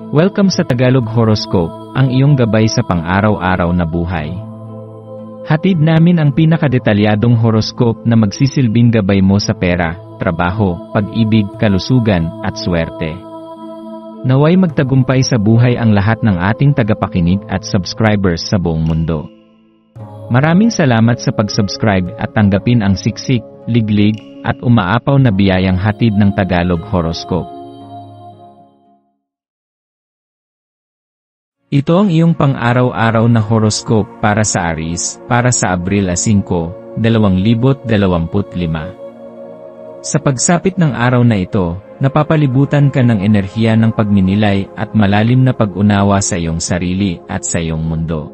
Welcome sa Tagalog Horoscope, ang iyong gabay sa pang-araw-araw na buhay. Hatid namin ang pinakadetalyadong horoscope na magsisilbing gabay mo sa pera, trabaho, pag-ibig, kalusugan, at swerte. Naway magtagumpay sa buhay ang lahat ng ating tagapakinig at subscribers sa buong mundo. Maraming salamat sa pag-subscribe at tanggapin ang siksik, liglig, at umaapaw na biyayang hatid ng Tagalog Horoscope. Ito ang iyong pang-araw-araw na horoscope para sa Aries, para sa Abril 5, 2025. Sa pagsapit ng araw na ito, napapalibutan ka ng enerhiya ng pagninilay at malalim na pag-unawa sa iyong sarili at sa iyong mundo.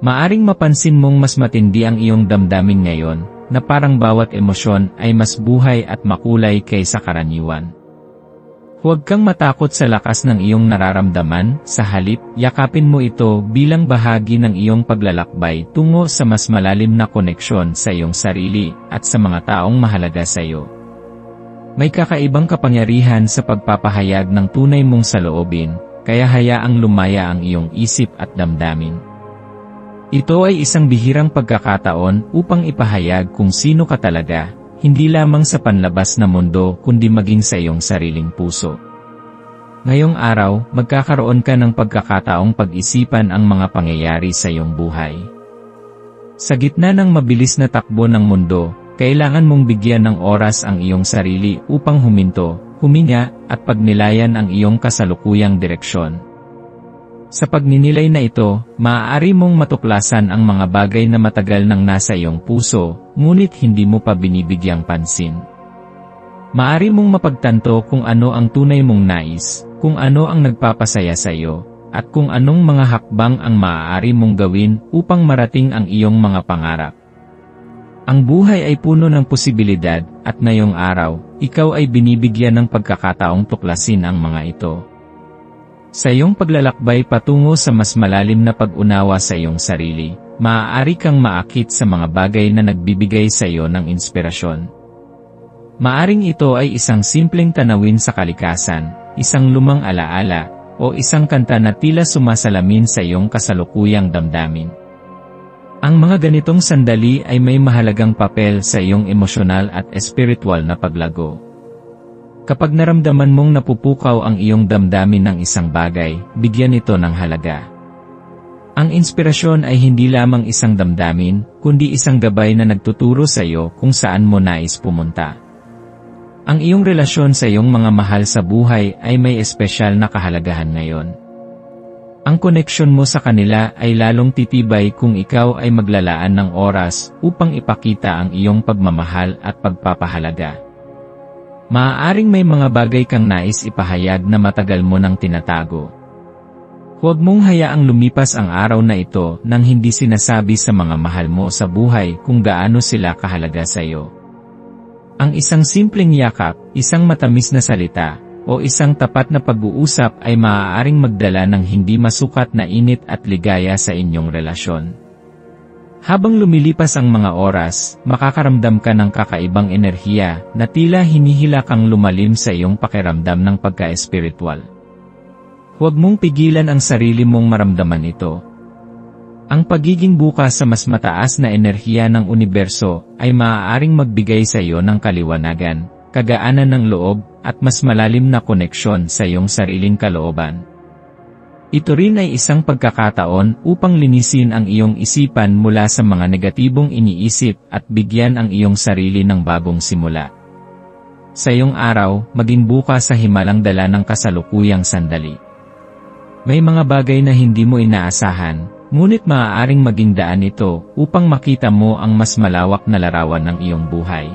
Maaring mapansin mong mas matindi ang iyong damdamin ngayon, na parang bawat emosyon ay mas buhay at makulay kaysa karaniwan. Huwag kang matakot sa lakas ng iyong nararamdaman, sa halip, yakapin mo ito bilang bahagi ng iyong paglalakbay tungo sa mas malalim na koneksyon sa iyong sarili at sa mga taong mahalaga sa iyo. May kakaibang kapangyarihan sa pagpapahayag ng tunay mong saloobin, kaya hayaang lumaya ang iyong isip at damdamin. Ito ay isang bihirang pagkakataon upang ipahayag kung sino ka talaga, hindi lamang sa panlabas na mundo kundi maging sa iyong sariling puso. Ngayong araw, magkakaroon ka ng pagkakataong pag-isipan ang mga pangyayari sa iyong buhay. Sa gitna ng mabilis na takbo ng mundo, kailangan mong bigyan ng oras ang iyong sarili upang huminto, huminga, at pagnilayan ang iyong kasalukuyang direksyon. Sa pagninilay na ito, maaari mong matuklasan ang mga bagay na matagal nang nasa iyong puso, ngunit hindi mo pa binibigyang pansin. Maaari mong mapagtanto kung ano ang tunay mong nais, kung ano ang nagpapasaya sa iyo, at kung anong mga hakbang ang maaari mong gawin upang marating ang iyong mga pangarap. Ang buhay ay puno ng posibilidad, at ngayong araw, ikaw ay binibigyan ng pagkakataong tuklasin ang mga ito. Sa iyong paglalakbay patungo sa mas malalim na pag-unawa sa iyong sarili, maaari kang maakit sa mga bagay na nagbibigay sa iyo ng inspirasyon. Maaring ito ay isang simpleng tanawin sa kalikasan, isang lumang alaala, o isang kanta na tila sumasalamin sa iyong kasalukuyang damdamin. Ang mga ganitong sandali ay may mahalagang papel sa iyong emosyonal at espiritual na paglago. Kapag naramdaman mong napupukaw ang iyong damdamin ng isang bagay, bigyan ito ng halaga. Ang inspirasyon ay hindi lamang isang damdamin, kundi isang gabay na nagtuturo sa iyo kung saan mo nais pumunta. Ang iyong relasyon sa iyong mga mahal sa buhay ay may espesyal na kahalagahan ngayon. Ang koneksyon mo sa kanila ay lalong titibay kung ikaw ay maglalaan ng oras upang ipakita ang iyong pagmamahal at pagpapahalaga. Maaaring may mga bagay kang nais ipahayag na matagal mo nang tinatago. Huwag mong hayaang lumipas ang araw na ito nang hindi sinasabi sa mga mahal mo sa buhay kung gaano sila kahalaga sa iyo. Ang isang simpleng yakap, isang matamis na salita, o isang tapat na pag-uusap ay maaaring magdala ng hindi masukat na init at ligaya sa inyong relasyon. Habang lumilipas ang mga oras, makakaramdam ka ng kakaibang enerhiya na tila hinihila kang lumalim sa iyong pakiramdam ng pagka-espiritual. Huwag mong pigilan ang sarili mong maramdaman ito. Ang pagiging bukas sa mas mataas na enerhiya ng universo ay maaaring magbigay sa iyo ng kaliwanagan, kagaanan ng loob, at mas malalim na koneksyon sa iyong sariling kalooban. Ito rin ay isang pagkakataon upang linisin ang iyong isipan mula sa mga negatibong iniisip at bigyan ang iyong sarili ng bagong simula. Sa iyong araw, maging bukas sa himalang dala ng kasalukuyang sandali. May mga bagay na hindi mo inaasahan, ngunit maaaring maging daan ito upang makita mo ang mas malawak na larawan ng iyong buhay.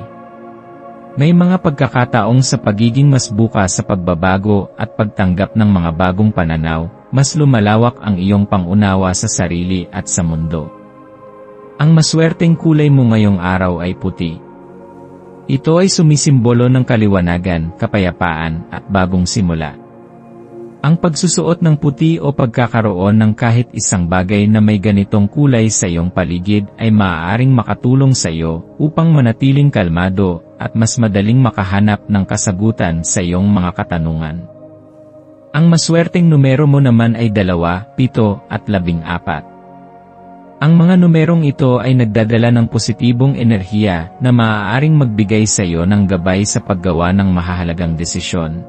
May mga pagkakataong sa pagiging mas bukas sa pagbabago at pagtanggap ng mga bagong pananaw, mas lumalawak ang iyong pangunawa sa sarili at sa mundo. Ang maswerteng kulay mo ngayong araw ay puti. Ito ay sumisimbolo ng kaliwanagan, kapayapaan, at bagong simula. Ang pagsusuot ng puti o pagkakaroon ng kahit isang bagay na may ganitong kulay sa iyong paligid ay maaaring makatulong sa iyo upang manatiling kalmado at mas madaling makahanap ng kasagutan sa iyong mga katanungan. Ang maswerteng numero mo naman ay 2, 7 at 14. Ang mga numerong ito ay nagdadala ng positibong enerhiya na maaaring magbigay sa iyo ng gabay sa paggawa ng mahahalagang desisyon.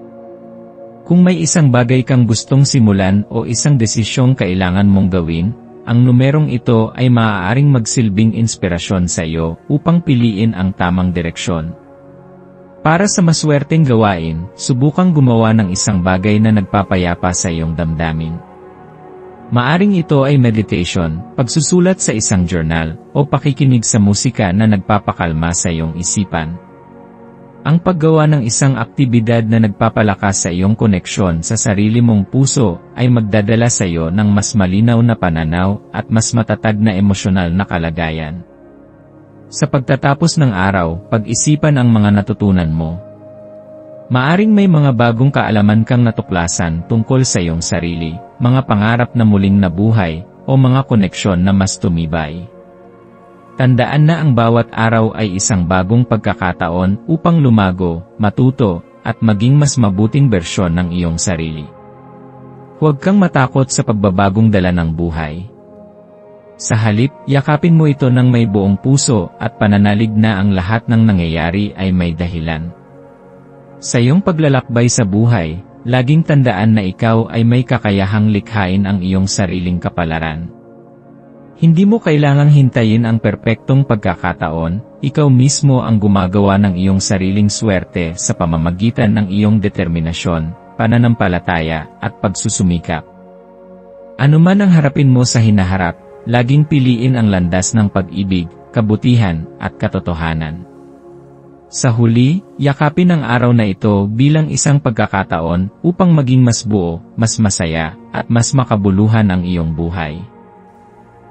Kung may isang bagay kang gustong simulan o isang desisyong kailangan mong gawin, ang numerong ito ay maaaring magsilbing inspirasyon sa iyo upang piliin ang tamang direksyon. Para sa maswerteng gawain, subukang gumawa ng isang bagay na nagpapayapa sa iyong damdamin. Maaring ito ay meditation, pagsusulat sa isang journal, o pakikinig sa musika na nagpapakalma sa iyong isipan. Ang paggawa ng isang aktibidad na nagpapalakas sa iyong koneksyon sa sarili mong puso ay magdadala sa iyo ng mas malinaw na pananaw at mas matatag na emosyonal na kalagayan. Sa pagtatapos ng araw, pag-isipan ang mga natutunan mo. Maaring may mga bagong kaalaman kang natuklasan tungkol sa iyong sarili, mga pangarap na muling nabuhay, o mga koneksyon na mas tumibay. Tandaan na ang bawat araw ay isang bagong pagkakataon upang lumago, matuto, at maging mas mabuting bersyon ng iyong sarili. Huwag kang matakot sa pagbabagong dala ng buhay. Sa halip, yakapin mo ito ng may buong puso at pananalig na ang lahat ng nangyayari ay may dahilan. Sa iyong paglalakbay sa buhay, laging tandaan na ikaw ay may kakayahang likhain ang iyong sariling kapalaran. Hindi mo kailangang hintayin ang perpektong pagkakataon, ikaw mismo ang gumagawa ng iyong sariling swerte sa pamamagitan ng iyong determinasyon, pananampalataya, at pagsusumikap. Ano man ang harapin mo sa hinaharap, laging piliin ang landas ng pag-ibig, kabutihan, at katotohanan. Sa huli, yakapin ang araw na ito bilang isang pagkakataon upang maging mas buo, mas masaya, at mas makabuluhan ang iyong buhay.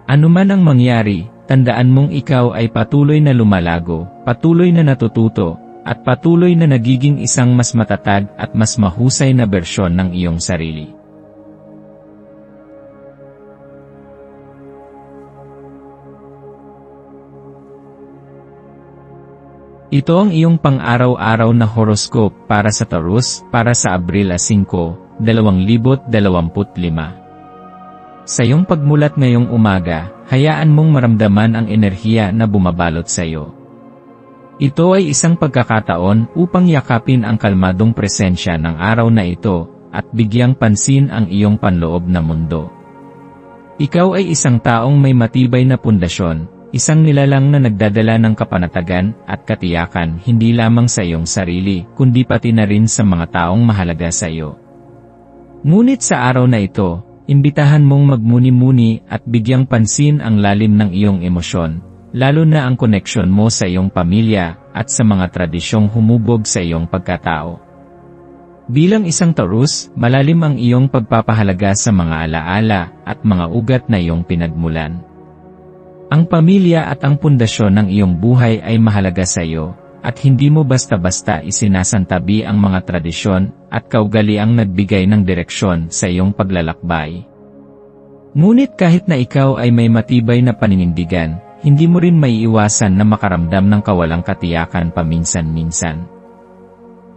Ano man ang mangyari, tandaan mong ikaw ay patuloy na lumalago, patuloy na natututo, at patuloy na nagiging isang mas matatag at mas mahusay na bersyon ng iyong sarili. Ito ang iyong pang-araw-araw na horoscope para sa Taurus para sa Abril 5, 2025. Sa iyong pagmulat ngayong umaga, hayaan mong maramdaman ang enerhiya na bumabalot sa iyo. Ito ay isang pagkakataon upang yakapin ang kalmadong presensya ng araw na ito at bigyang pansin ang iyong panloob na mundo. Ikaw ay isang taong may matibay na pundasyon, isang nilalang na nagdadala ng kapanatagan at katiyakan hindi lamang sa iyong sarili, kundi pati na rin sa mga taong mahalaga sa iyo. Ngunit sa araw na ito, imbitahan mong magmuni-muni at bigyang pansin ang lalim ng iyong emosyon, lalo na ang koneksyon mo sa iyong pamilya at sa mga tradisyong humubog sa iyong pagkatao. Bilang isang Taurus, malalim ang iyong pagpapahalaga sa mga alaala at mga ugat na iyong pinagmulan. Ang pamilya at ang pundasyon ng iyong buhay ay mahalaga sa iyo, at hindi mo basta-basta isinasantabi ang mga tradisyon at kaugaliang nagbigay ng direksyon sa iyong paglalakbay. Ngunit kahit na ikaw ay may matibay na paninindigan, hindi mo rin maiiwasan na makaramdam ng kawalang katiyakan paminsan-minsan.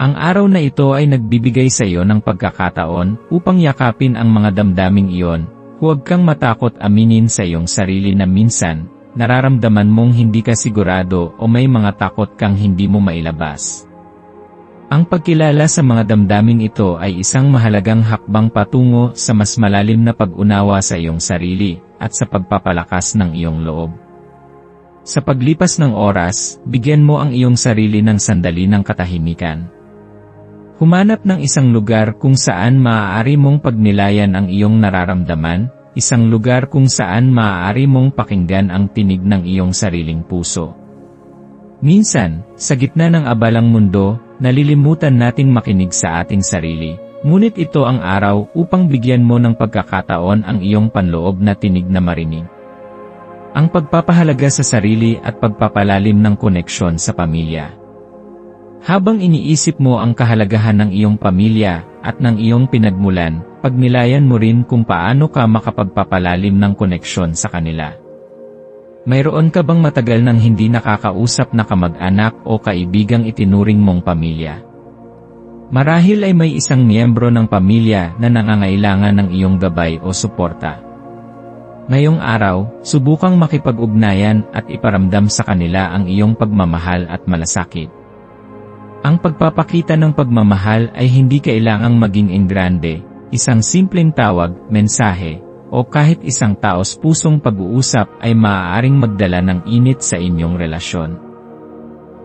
Ang araw na ito ay nagbibigay sa iyo ng pagkakataon upang yakapin ang mga damdaming iyon. Huwag kang matakot aminin sa iyong sarili na minsan, nararamdaman mong hindi ka sigurado o may mga takot kang hindi mo mailabas. Ang pagkilala sa mga damdaming ito ay isang mahalagang hakbang patungo sa mas malalim na pag-unawa sa iyong sarili at sa pagpapalakas ng iyong loob. Sa paglipas ng oras, bigyan mo ang iyong sarili ng sandali ng katahimikan. Humanap ng isang lugar kung saan maaari mong pagnilayan ang iyong nararamdaman, isang lugar kung saan maaari mong pakinggan ang tinig ng iyong sariling puso. Minsan, sa gitna ng abalang mundo, nalilimutan nating makinig sa ating sarili, ngunit ito ang araw upang bigyan mo ng pagkakataon ang iyong panloob na tinig na marinig. Ang pagpapahalaga sa sarili at pagpapalalim ng koneksyon sa pamilya. Habang iniisip mo ang kahalagahan ng iyong pamilya at ng iyong pinagmulan, pagnilayan mo rin kung paano ka makapagpapalalim ng koneksyon sa kanila. Mayroon ka bang matagal nang hindi nakakausap na kamag-anak o kaibigang itinuring mong pamilya? Marahil ay may isang miyembro ng pamilya na nangangailangan ng iyong gabay o suporta. Ngayong araw, subukang makipag-ugnayan at iparamdam sa kanila ang iyong pagmamahal at malasakit. Ang pagpapakita ng pagmamahal ay hindi kailangang maging engrande, isang simpleng tawag, mensahe, o kahit isang taos-pusong pag-uusap ay maaaring magdala ng init sa inyong relasyon.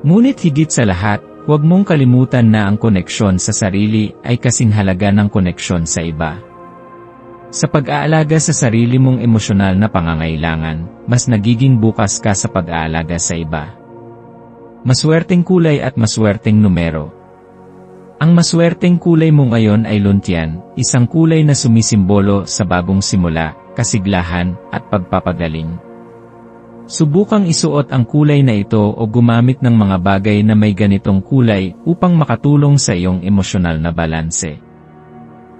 Ngunit higit sa lahat, huwag mong kalimutan na ang koneksyon sa sarili ay kasing halaga ng koneksyon sa iba. Sa pag-aalaga sa sarili mong emosyonal na pangangailangan, mas nagiging bukas ka sa pag-aalaga sa iba. Maswerteng kulay at maswerteng numero. Ang maswerteng kulay mo ngayon ay luntian, isang kulay na sumisimbolo sa bagong simula, kasiglahan, at pagpapagaling. Subukang isuot ang kulay na ito o gumamit ng mga bagay na may ganitong kulay upang makatulong sa iyong emosyonal na balanse.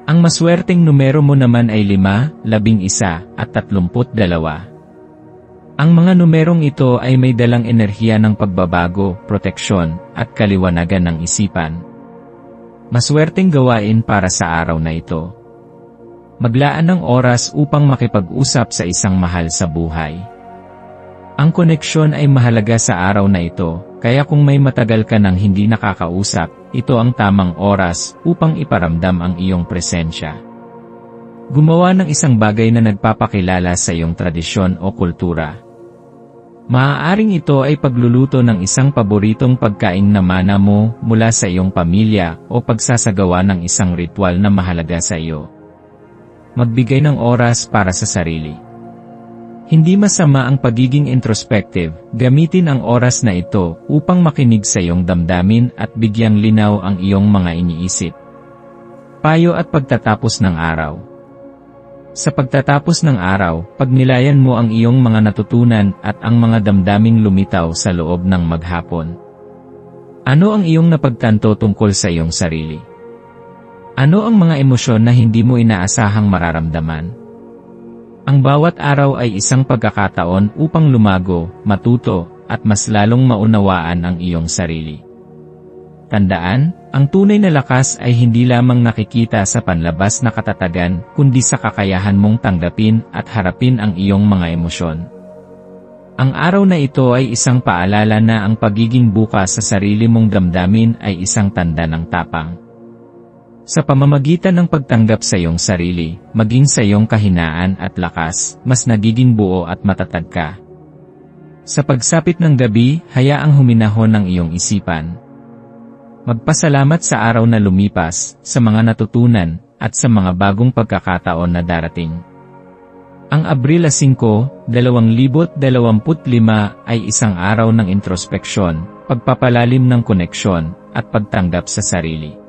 Ang maswerteng numero mo naman ay 5, 11, at 32. Ang mga numerong ito ay may dalang enerhiya ng pagbabago, proteksyon, at kaliwanagan ng isipan. Maswerteng gawain para sa araw na ito. Maglaan ng oras upang makipag-usap sa isang mahal sa buhay. Ang koneksyon ay mahalaga sa araw na ito, kaya kung may matagal ka nang hindi nakakausap, ito ang tamang oras upang iparamdam ang iyong presensya. Gumawa ng isang bagay na nagpapakilala sa iyong tradisyon o kultura. Maaaring ito ay pagluluto ng isang paboritong pagkain na mana mo mula sa iyong pamilya o pagsasagawa ng isang ritual na mahalaga sa iyo. Magbigay ng oras para sa sarili. Hindi masama ang pagiging introspective, gamitin ang oras na ito upang makinig sa iyong damdamin at bigyang linaw ang iyong mga iniisip. Payo at pagtatapos ng araw. Sa pagtatapos ng araw, pagnilayan mo ang iyong mga natutunan at ang mga damdaming lumitaw sa loob ng maghapon. Ano ang iyong napagtanto tungkol sa iyong sarili? Ano ang mga emosyon na hindi mo inaasahang mararamdaman? Ang bawat araw ay isang pagkakataon upang lumago, matuto, at mas lalong maunawaan ang iyong sarili. Tandaan, ang tunay na lakas ay hindi lamang nakikita sa panlabas na katatagan, kundi sa kakayahan mong tanggapin at harapin ang iyong mga emosyon. Ang araw na ito ay isang paalala na ang pagiging bukas sa sarili mong damdamin ay isang tanda ng tapang. Sa pamamagitan ng pagtanggap sa iyong sarili, maging sa iyong kahinaan at lakas, mas nagiging buo at matatag ka. Sa pagsapit ng gabi, hayaang huminahon ng iyong isipan. Magpasalamat sa araw na lumipas, sa mga natutunan, at sa mga bagong pagkakataon na darating. Ang Abril 5, 2025 ay isang araw ng introspeksyon, pagpapalalim ng koneksyon, at pagtanggap sa sarili.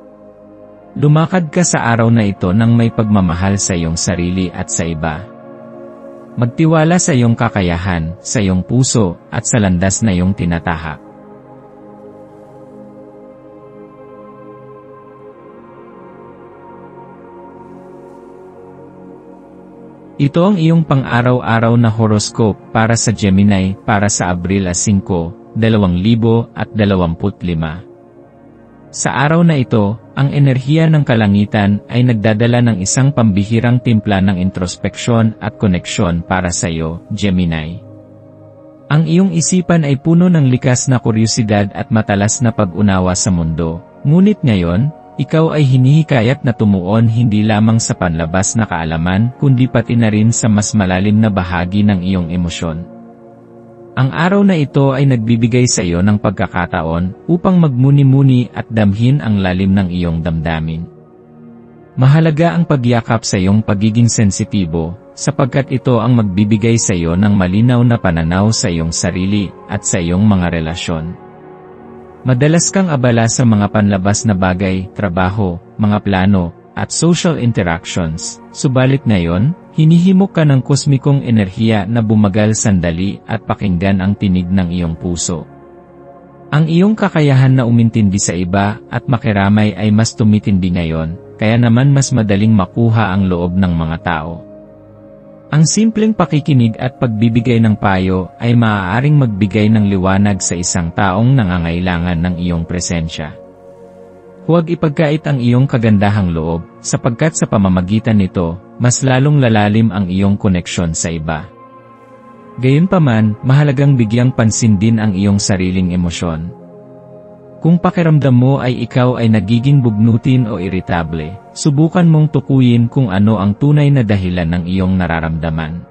Lumakad ka sa araw na ito nang may pagmamahal sa iyong sarili at sa iba. Magtiwala sa iyong kakayahan, sa iyong puso, at sa landas na iyong tinatahak. Ito ang iyong pang-araw-araw na horoscope para sa Gemini para sa Abril 5, 2025. Sa araw na ito, ang enerhiya ng kalangitan ay nagdadala ng isang pambihirang timpla ng introspeksyon at koneksyon para sa iyo, Gemini. Ang iyong isipan ay puno ng likas na kuryosidad at matalas na pag-unawa sa mundo, ngunit ngayon, ikaw ay hinihikayat na tumuon hindi lamang sa panlabas na kaalaman kundi pati na rin sa mas malalim na bahagi ng iyong emosyon. Ang araw na ito ay nagbibigay sa iyo ng pagkakataon upang magmuni-muni at damhin ang lalim ng iyong damdamin. Mahalaga ang pagyakap sa iyong pagiging sensitibo, sapagkat ito ang magbibigay sa iyo ng malinaw na pananaw sa iyong sarili at sa iyong mga relasyon. Madalas kang abala sa mga panlabas na bagay, trabaho, mga plano, at social interactions, subalit ngayon, hinihimok ka ng kosmikong enerhiya na bumagal sandali at pakinggan ang tinig ng iyong puso. Ang iyong kakayahan na umintindi sa iba at makiramay ay mas tumitindi ngayon, kaya naman mas madaling makuha ang loob ng mga tao. Ang simpleng pakikinig at pagbibigay ng payo ay maaaring magbigay ng liwanag sa isang taong nangangailangan ng iyong presensya. Huwag ipagkait ang iyong kagandahang loob, sapagkat sa pamamagitan nito, mas lalong lalalim ang iyong koneksyon sa iba. Gayunpaman, mahalagang bigyang pansin din ang iyong sariling emosyon. Kung pakiramdam mo ay ikaw ay nagiging bugnutin o iritable, subukan mong tukuyin kung ano ang tunay na dahilan ng iyong nararamdaman.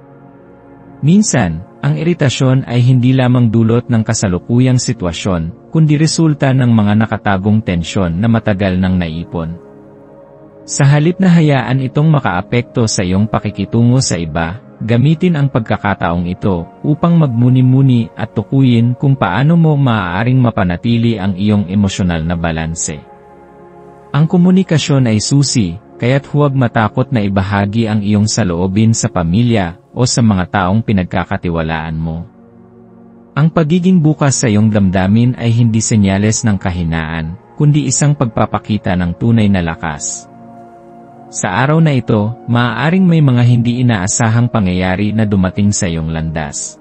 Minsan, ang iritasyon ay hindi lamang dulot ng kasalukuyang sitwasyon, kundi resulta ng mga nakatagong tensyon na matagal nang naipon. Sa halip na hayaan itong makaapekto sa iyong pakikitungo sa iba, gamitin ang pagkakataong ito upang magmuni-muni at tukuyin kung paano mo maaaring mapanatili ang iyong emosyonal na balanse. Ang komunikasyon ay susi, kaya't huwag matakot na ibahagi ang iyong saloobin sa pamilya o sa mga taong pinagkakatiwalaan mo. Ang pagiging bukas sa iyong damdamin ay hindi senyales ng kahinaan, kundi isang pagpapakita ng tunay na lakas. Sa araw na ito, maaaring may mga hindi inaasahang pangyayari na dumating sa iyong landas.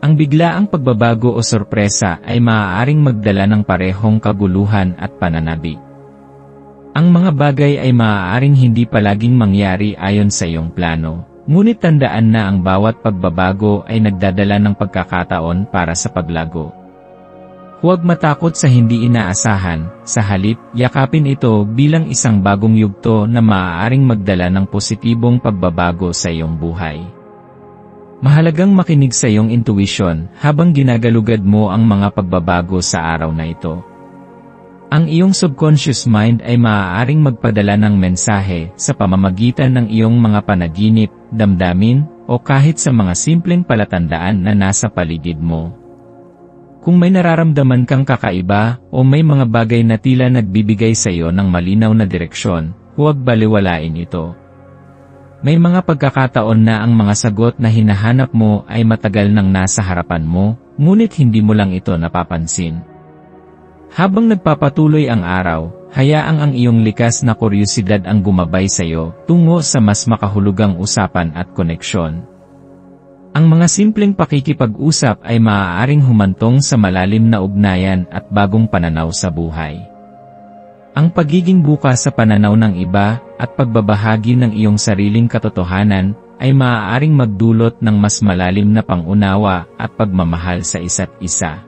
Ang biglaang pagbabago o sorpresa ay maaaring magdala ng parehong kaguluhan at pananabi. Ang mga bagay ay maaaring hindi palaging mangyari ayon sa iyong plano, ngunit tandaan na ang bawat pagbabago ay nagdadala ng pagkakataon para sa paglago. Huwag matakot sa hindi inaasahan, sa halip, yakapin ito bilang isang bagong yugto na maaaring magdala ng positibong pagbabago sa iyong buhay. Mahalagang makinig sa iyong intuition habang ginagalugad mo ang mga pagbabago sa araw na ito. Ang iyong subconscious mind ay maaaring magpadala ng mensahe sa pamamagitan ng iyong mga panaginip, damdamin, o kahit sa mga simpleng palatandaan na nasa paligid mo. Kung may nararamdaman kang kakaiba o may mga bagay na tila nagbibigay sa iyo ng malinaw na direksyon, huwag baliwalain ito. May mga pagkakataon na ang mga sagot na hinahanap mo ay matagal nang nasa harapan mo, ngunit hindi mo lang ito napapansin. Habang nagpapatuloy ang araw, hayaang ang iyong likas na kuryosidad ang gumabay sa iyo tungo sa mas makahulugang usapan at koneksyon. Ang mga simpleng pakikipag-usap ay maaaring humantong sa malalim na ugnayan at bagong pananaw sa buhay. Ang pagiging bukas sa pananaw ng iba at pagbabahagi ng iyong sariling katotohanan ay maaaring magdulot ng mas malalim na pangunawa at pagmamahal sa isa't isa.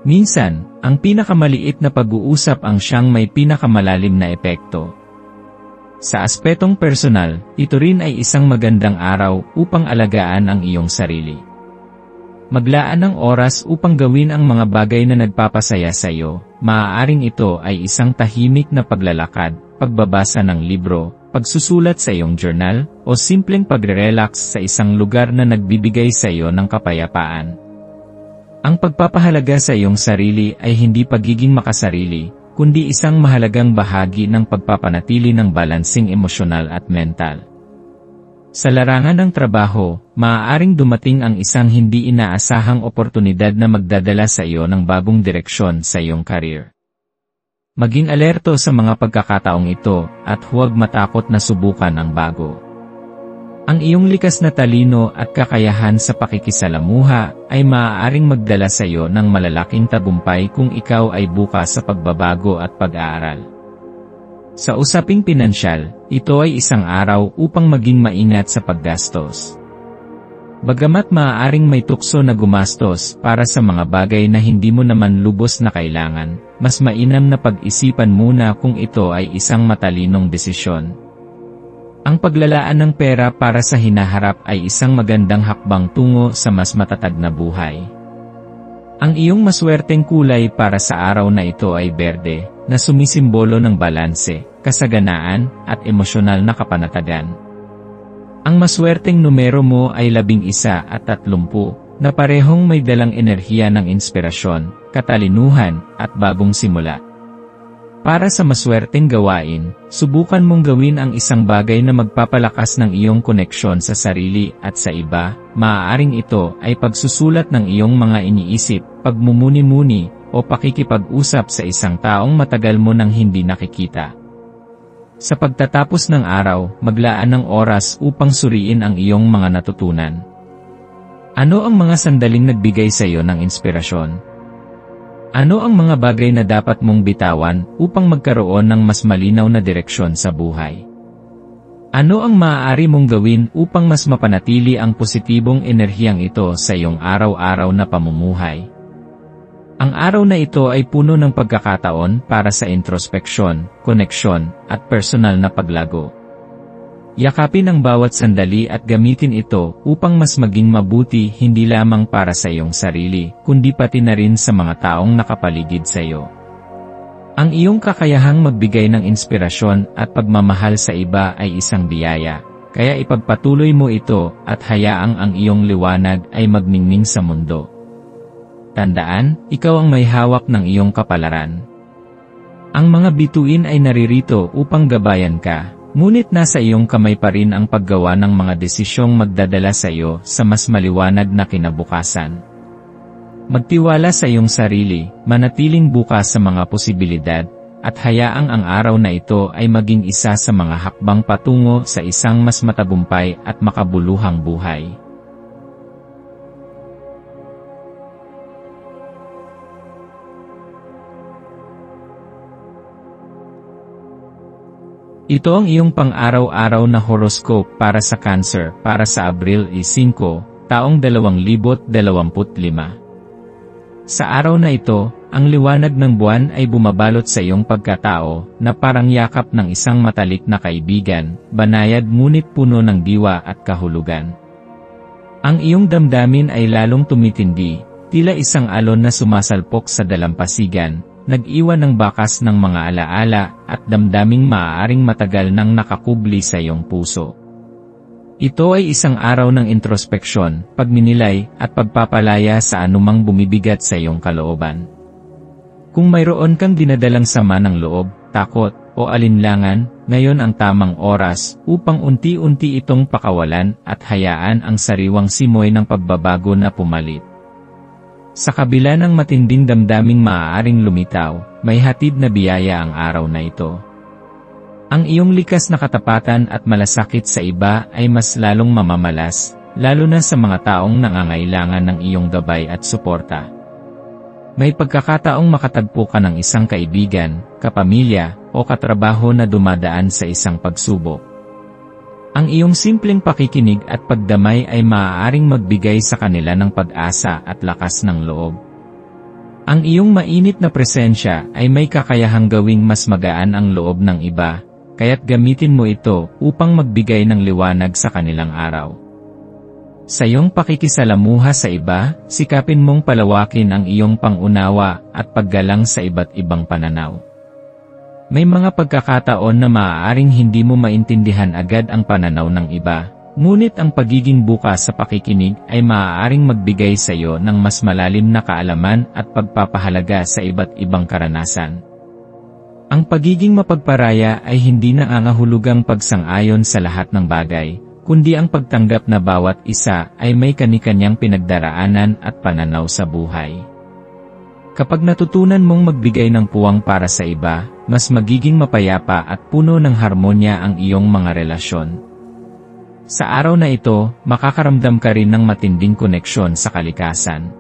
Minsan, ang pinakamaliit na pag-uusap ang siyang may pinakamalalim na epekto. Sa aspetong personal, ito rin ay isang magandang araw upang alagaan ang iyong sarili. Maglaan ng oras upang gawin ang mga bagay na nagpapasaya sa iyo. Maaaring ito ay isang tahimik na paglalakad, pagbabasa ng libro, pagsusulat sa iyong journal, o simpleng pagre-relax sa isang lugar na nagbibigay sa iyo ng kapayapaan. Ang pagpapahalaga sa iyong sarili ay hindi pagiging makasarili, kundi isang mahalagang bahagi ng pagpapanatili ng balansing emosyonal at mental. Sa larangan ng trabaho, maaaring dumating ang isang hindi inaasahang oportunidad na magdadala sa iyo ng bagong direksyon sa iyong career. Maging alerto sa mga pagkakataong ito at huwag matakot na subukan ang bago. Ang iyong likas na talino at kakayahan sa pakikisalamuha ay maaaring magdala sa iyo ng malalaking tagumpay kung ikaw ay bukas sa pagbabago at pag-aaral. Sa usaping pinansyal, ito ay isang araw upang maging maingat sa paggastos. Bagamat maaaring may tukso na gumastos para sa mga bagay na hindi mo naman lubos na kailangan, mas mainam na pag-isipan muna kung ito ay isang matalinong desisyon. Ang paglalaan ng pera para sa hinaharap ay isang magandang hakbang tungo sa mas matatag na buhay. Ang iyong maswerteng kulay para sa araw na ito ay berde, na sumisimbolo ng balanse, kasaganaan, at emosyonal na kapanatagan. Ang maswerteng numero mo ay 11 at 30, na parehong may dalang enerhiya ng inspirasyon, katalinuhan, at bagong simula. Para sa maswerteng gawain, subukan mong gawin ang isang bagay na magpapalakas ng iyong koneksyon sa sarili at sa iba. Maaaring ito ay pagsusulat ng iyong mga iniisip, pagmumuni-muni, o pakikipag-usap sa isang taong matagal mo nang hindi nakikita. Sa pagtatapos ng araw, maglaan ng oras upang suriin ang iyong mga natutunan. Ano ang mga sandaling nagbigay sa iyo ng inspirasyon? Ano ang mga bagay na dapat mong bitawan upang magkaroon ng mas malinaw na direksyon sa buhay? Ano ang maaari mong gawin upang mas mapanatili ang positibong enerhiyang ito sa iyong araw-araw na pamumuhay? Ang araw na ito ay puno ng pagkakataon para sa introspeksyon, koneksyon, at personal na paglago. Yakapin ang bawat sandali at gamitin ito upang mas maging mabuti hindi lamang para sa iyong sarili, kundi pati na rin sa mga taong nakapaligid sa iyo. Ang iyong kakayahang magbigay ng inspirasyon at pagmamahal sa iba ay isang biyaya, kaya ipagpatuloy mo ito at hayaang ang iyong liwanag ay magningning sa mundo. Tandaan, ikaw ang may hawak ng iyong kapalaran. Ang mga bituin ay naririto upang gabayan ka. Ngunit nasa iyong kamay pa rin ang paggawa ng mga desisyong magdadala sa iyo sa mas maliwanag na kinabukasan. Magtiwala sa iyong sarili, manatiling bukas sa mga posibilidad, at hayaang ang araw na ito ay maging isa sa mga hakbang patungo sa isang mas matagumpay at makabuluhang buhay. Ito ang iyong pang-araw-araw na horoscope para sa Cancer para sa Abril 5, taong 2025. Sa araw na ito, ang liwanag ng buwan ay bumabalot sa iyong pagkatao na parang yakap ng isang matalik na kaibigan, banayad ngunit puno ng diwa at kahulugan. Ang iyong damdamin ay lalong tumitindi, tila isang alon na sumasalpok sa dalampasigan, nag-iwan ng bakas ng mga alaala at damdaming maaaring matagal nang nakakubli sa iyong puso. Ito ay isang araw ng introspeksyon, pagninilay, at pagpapalaya sa anumang bumibigat sa iyong kalooban. Kung mayroon kang dinadalang sama ng loob, takot, o alinlangan, ngayon ang tamang oras upang unti-unti itong pakawalan at hayaan ang sariwang simoy ng pagbabago na pumalit. Sa kabila ng matinding damdaming maaaring lumitaw, may hatid na biyaya ang araw na ito. Ang iyong likas na katapatan at malasakit sa iba ay mas lalong mamamalas, lalo na sa mga taong nangangailangan ng iyong gabay at suporta. May pagkakataong makatagpo ka ng isang kaibigan, kapamilya, o katrabaho na dumadaan sa isang pagsubok. Ang iyong simpleng pakikinig at pagdamay ay maaaring magbigay sa kanila ng pag-asa at lakas ng loob. Ang iyong mainit na presensya ay may kakayahang gawing mas magaan ang loob ng iba, kaya't gamitin mo ito upang magbigay ng liwanag sa kanilang araw. Sa iyong pakikisalamuha sa iba, sikapin mong palawakin ang iyong pangunawa at paggalang sa iba't ibang pananaw. May mga pagkakataon na maaaring hindi mo maintindihan agad ang pananaw ng iba, ngunit ang pagiging bukas sa pakikinig ay maaaring magbigay sa iyo ng mas malalim na kaalaman at pagpapahalaga sa iba't ibang karanasan. Ang pagiging mapagparaya ay hindi nangangahulugang pagsang-ayon sa lahat ng bagay, kundi ang pagtanggap na bawat isa ay may kani-kanyang pinagdaraanan at pananaw sa buhay. Kapag natutunan mong magbigay ng puwang para sa iba, mas magiging mapayapa at puno ng harmonya ang iyong mga relasyon. Sa araw na ito, makakaramdam ka rin ng matinding koneksyon sa kalikasan.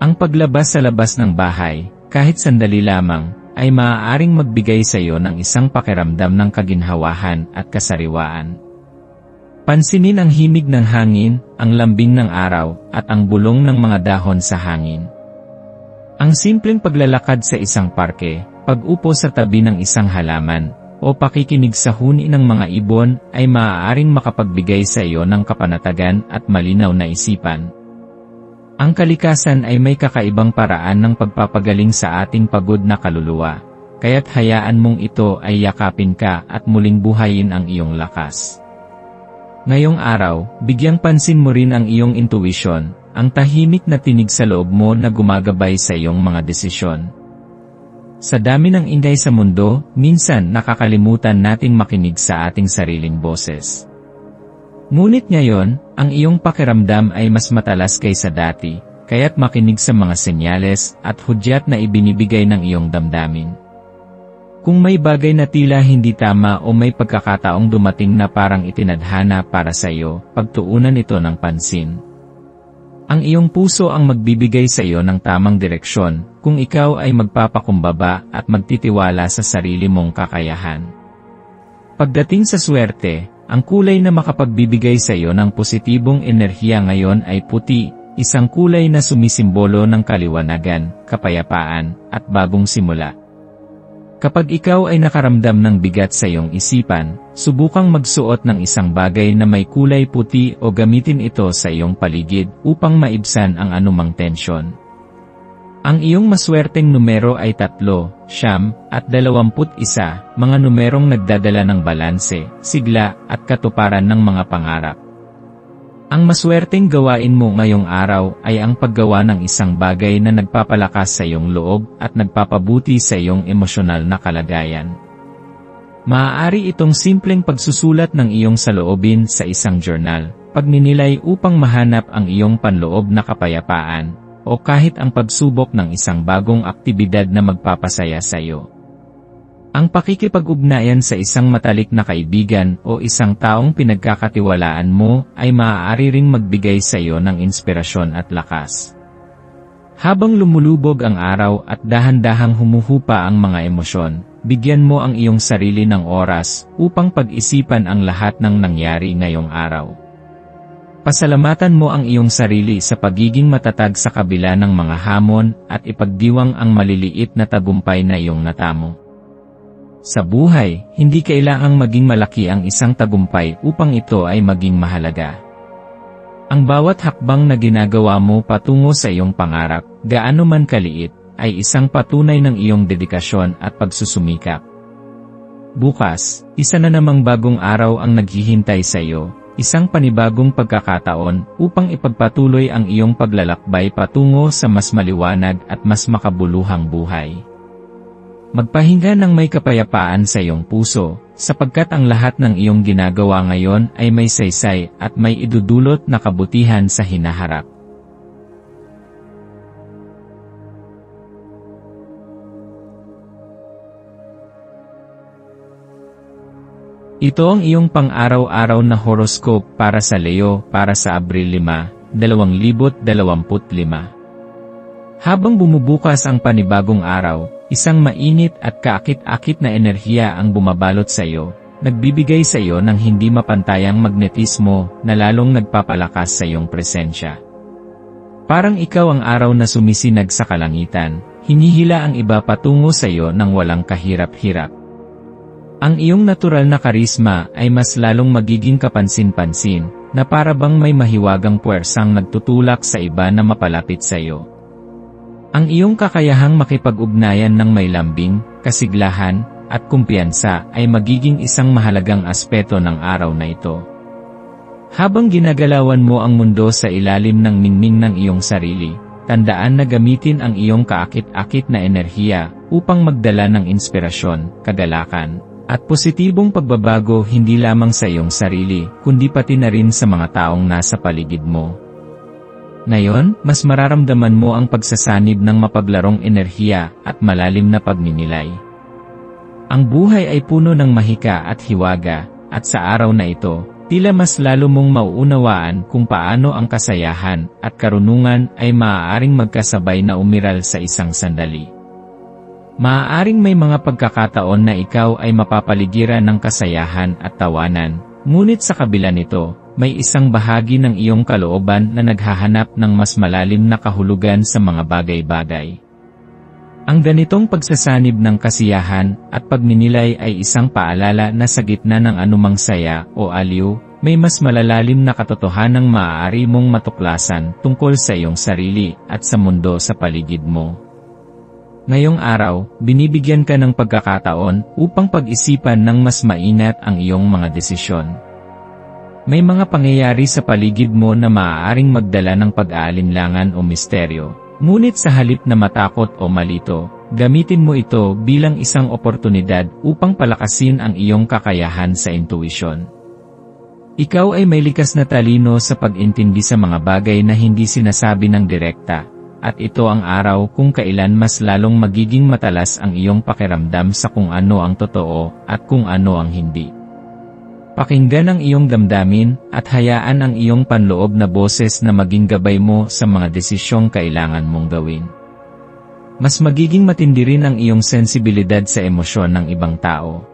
Ang paglabas sa labas ng bahay, kahit sandali lamang, ay maaaring magbigay sa iyo ng isang pakiramdam ng kaginhawahan at kasariwaan. Pansinin ang himig ng hangin, ang lambing ng araw, at ang bulong ng mga dahon sa hangin. Ang simpleng paglalakad sa isang parke, pag-upo sa tabi ng isang halaman, o pakikinig sa huni ng mga ibon ay maaaring makapagbigay sa iyo ng kapanatagan at malinaw na isipan. Ang kalikasan ay may kakaibang paraan ng pagpapagaling sa ating pagod na kaluluwa, kaya't hayaan mong ito ay yakapin ka at muling buhayin ang iyong lakas. Ngayong araw, bigyang pansin mo rin ang iyong intuition, ang tahimik na tinig sa loob mo na gumagabay sa iyong mga desisyon. Sa dami ng ingay sa mundo, minsan nakakalimutan nating makinig sa ating sariling boses. Ngunit ngayon, ang iyong pakiramdam ay mas matalas kaysa dati, kaya't makinig sa mga senyales at hudyat na ibinibigay ng iyong damdamin. Kung may bagay na tila hindi tama o may pagkakataong dumating na parang itinadhana para sa iyo, pagtuunan ito ng pansin. Ang iyong puso ang magbibigay sa iyo ng tamang direksyon kung ikaw ay magpapakumbaba at magtitiwala sa sarili mong kakayahan. Pagdating sa swerte, ang kulay na makapagbibigay sa iyo ng positibong enerhiya ngayon ay puti, isang kulay na sumisimbolo ng kaliwanagan, kapayapaan, at bagong simula. Kapag ikaw ay nakaramdam ng bigat sa iyong isipan, subukang magsuot ng isang bagay na may kulay puti o gamitin ito sa iyong paligid upang maibsan ang anumang tensyon. Ang iyong maswerteng numero ay 3, 9, at 21, mga numerong nagdadala ng balanse, sigla, at katuparan ng mga pangarap. Ang maswerteng gawain mo ngayong araw ay ang paggawa ng isang bagay na nagpapalakas sa iyong loob at nagpapabuti sa iyong emosyonal na kalagayan. Maaari itong simpleng pagsusulat ng iyong saloobin sa isang journal, pagninilay upang mahanap ang iyong panloob na kapayapaan, o kahit ang pagsubok ng isang bagong aktibidad na magpapasaya sa iyo. Ang pakikipag-ugnayan sa isang matalik na kaibigan o isang taong pinagkakatiwalaan mo ay maaari ring magbigay sa iyo ng inspirasyon at lakas. Habang lumulubog ang araw at dahan-dahang humuhupa ang mga emosyon, bigyan mo ang iyong sarili ng oras upang pag-isipan ang lahat ng nangyari ngayong araw. Pasalamatan mo ang iyong sarili sa pagiging matatag sa kabila ng mga hamon at ipagdiwang ang maliliit na tagumpay na iyong natamo. Sa buhay, hindi kailangang maging malaki ang isang tagumpay upang ito ay maging mahalaga. Ang bawat hakbang na ginagawa mo patungo sa iyong pangarap, gaano man kaliit, ay isang patunay ng iyong dedikasyon at pagsusumikap. Bukas, isa na namang bagong araw ang naghihintay sa iyo, isang panibagong pagkakataon upang ipagpatuloy ang iyong paglalakbay patungo sa mas maliwanag at mas makabuluhang buhay. Magpahinga ng may kapayapaan sa iyong puso, sapagkat ang lahat ng iyong ginagawa ngayon ay may saysay at may idudulot na kabutihan sa hinaharap. Ito ang iyong pang-araw-araw na horoscope para sa Leo para sa Abril 5, 2025. Habang bumubukas ang panibagong araw, isang mainit at kaakit-akit na enerhiya ang bumabalot sa iyo, nagbibigay sa iyo ng hindi mapantayang magnetismo na lalong nagpapalakas sa iyong presensya. Parang ikaw ang araw na sumisinag sa kalangitan, hinihila ang iba patungo sa iyo ng walang kahirap-hirap. Ang iyong natural na karisma ay mas lalong magiging kapansin-pansin, na para bang may mahiwagang puwersang nagtutulak sa iba na mapalapit sa iyo. Ang iyong kakayahang makipag-ugnayan ng may lambing, kasiglahan, at kumpiyansa ay magiging isang mahalagang aspeto ng araw na ito. Habang ginagalawan mo ang mundo sa ilalim ng ningning ng iyong sarili, tandaan na gamitin ang iyong kaakit-akit na enerhiya upang magdala ng inspirasyon, kagalakan, at positibong pagbabago hindi lamang sa iyong sarili, kundi pati na rin sa mga taong nasa paligid mo. Ngayon, mas mararamdaman mo ang pagsasanib ng mapaglarong enerhiya at malalim na pagninilay. Ang buhay ay puno ng mahika at hiwaga, at sa araw na ito, tila mas lalo mong mauunawaan kung paano ang kasayahan at karunungan ay maaaring magkasabay na umiral sa isang sandali. Maaaring may mga pagkakataon na ikaw ay mapapaligiran ng kasayahan at tawanan, ngunit sa kabila nito, may isang bahagi ng iyong kalooban na naghahanap ng mas malalim na kahulugan sa mga bagay-bagay. Ang ganitong pagsasanib ng kasiyahan at pagninilay ay isang paalala na sa gitna ng anumang saya o aliw, may mas malalalim na katotohanang maaari mong matuklasan tungkol sa iyong sarili at sa mundo sa paligid mo. Ngayong araw, binibigyan ka ng pagkakataon upang pag-isipan ng mas maingat ang iyong mga desisyon. May mga pangyayari sa paligid mo na maaaring magdala ng pag-aalinlangan o misteryo, ngunit sa halip na matakot o malito, gamitin mo ito bilang isang oportunidad upang palakasin ang iyong kakayahan sa intuisyon. Ikaw ay may likas na talino sa pag-intindi sa mga bagay na hindi sinasabi ng direkta, at ito ang araw kung kailan mas lalong magiging matalas ang iyong pakiramdam sa kung ano ang totoo at kung ano ang hindi. Pakinggan ang iyong damdamin at hayaan ang iyong panloob na boses na maging gabay mo sa mga desisyong kailangan mong gawin. Mas magiging matindi rin ang iyong sensibilidad sa emosyon ng ibang tao.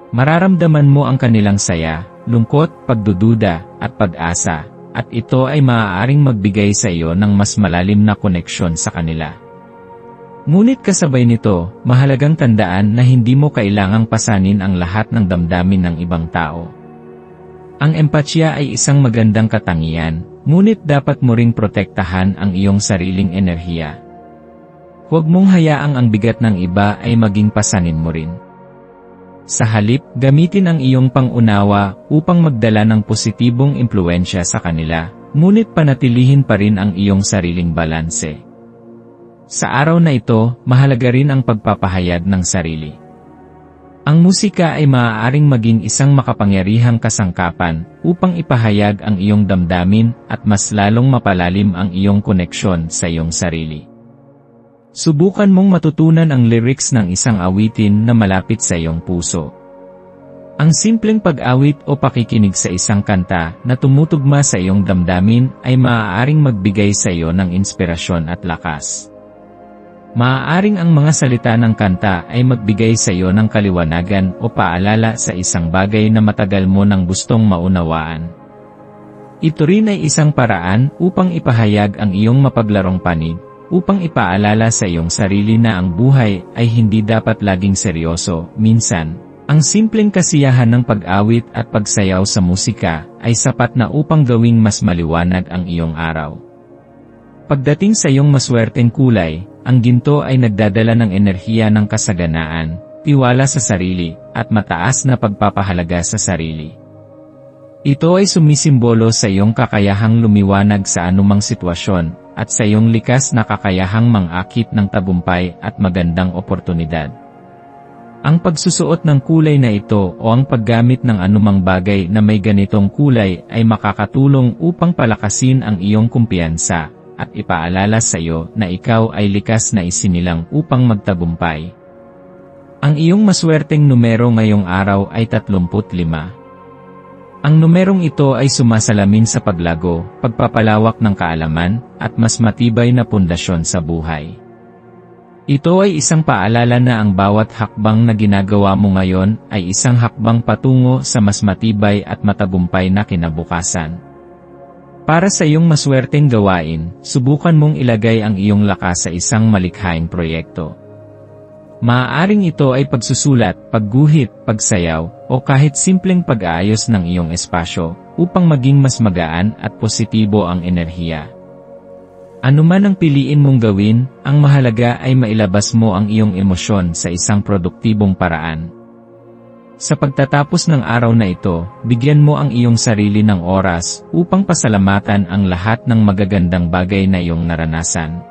Mararamdaman mo ang kanilang saya, lungkot, pagdududa, at pag-asa, at ito ay maaaring magbigay sa iyo ng mas malalim na koneksyon sa kanila. Ngunit kasabay nito, mahalagang tandaan na hindi mo kailangang pasanin ang lahat ng damdamin ng ibang tao. Ang empatya ay isang magandang katangian, ngunit dapat mo ring protektahan ang iyong sariling enerhiya. Huwag mong hayaang ang bigat ng iba ay maging pasanin mo rin. Sa halip, gamitin ang iyong pang-unawa upang magdala ng positibong impluwensya sa kanila, ngunit panatilihin pa rin ang iyong sariling balanse. Sa araw na ito, mahalaga rin ang pagpapahayag ng sarili. Ang musika ay maaaring maging isang makapangyarihang kasangkapan upang ipahayag ang iyong damdamin at mas lalong mapalalim ang iyong koneksyon sa iyong sarili. Subukan mong matutunan ang lyrics ng isang awitin na malapit sa iyong puso. Ang simpleng pag-awit o pakikinig sa isang kanta na tumutugma sa iyong damdamin ay maaaring magbigay sa iyo ng inspirasyon at lakas. Maaaring ang mga salita ng kanta ay magbigay sa iyo ng kaliwanagan o paalala sa isang bagay na matagal mo nang gustong maunawaan. Ito rin ay isang paraan upang ipahayag ang iyong mapaglarong panig, upang ipaalala sa iyong sarili na ang buhay ay hindi dapat laging seryoso. Minsan, ang simpleng kasiyahan ng pag-awit at pagsayaw sa musika ay sapat na upang gawing mas maliwanag ang iyong araw. Pagdating sa iyong maswerteng kulay, ang ginto ay nagdadala ng enerhiya ng kasaganaan, tiwala sa sarili, at mataas na pagpapahalaga sa sarili. Ito ay sumisimbolo sa iyong kakayahang lumiwanag sa anumang sitwasyon, at sa iyong likas na kakayahang mangakit ng tagumpay at magandang oportunidad. Ang pagsusuot ng kulay na ito o ang paggamit ng anumang bagay na may ganitong kulay ay makakatulong upang palakasin ang iyong kumpiyansa, at ipaalala sa iyo na ikaw ay likas na isinilang upang magtagumpay. Ang iyong maswerteng numero ngayong araw ay 35. Ang numerong ito ay sumasalamin sa paglago, pagpapalawak ng kaalaman, at mas matibay na pundasyon sa buhay. Ito ay isang paalala na ang bawat hakbang na ginagawa mo ngayon ay isang hakbang patungo sa mas matibay at matagumpay na kinabukasan. Para sa iyong maswerteng gawain, subukan mong ilagay ang iyong lakas sa isang malikhaing proyekto. Maaaring ito ay pagsusulat, pagguhit, pagsayaw, o kahit simpleng pag-aayos ng iyong espasyo, upang maging mas magaan at positibo ang enerhiya. Ano man ang piliin mong gawin, ang mahalaga ay mailabas mo ang iyong emosyon sa isang produktibong paraan. Sa pagtatapos ng araw na ito, bigyan mo ang iyong sarili ng oras upang pasalamatan ang lahat ng magagandang bagay na iyong naranasan.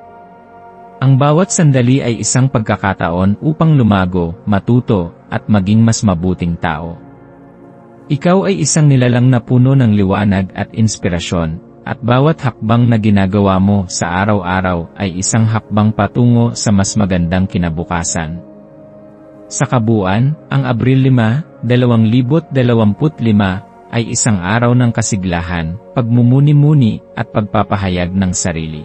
Ang bawat sandali ay isang pagkakataon upang lumago, matuto, at maging mas mabuting tao. Ikaw ay isang nilalang na puno ng liwanag at inspirasyon, at bawat hakbang na ginagawa mo sa araw-araw ay isang hakbang patungo sa mas magandang kinabukasan. Sa kabuuan, ang Abril 5, 2025 ay isang araw ng kasiglahan, pagmumuni-muni, at pagpapahayag ng sarili.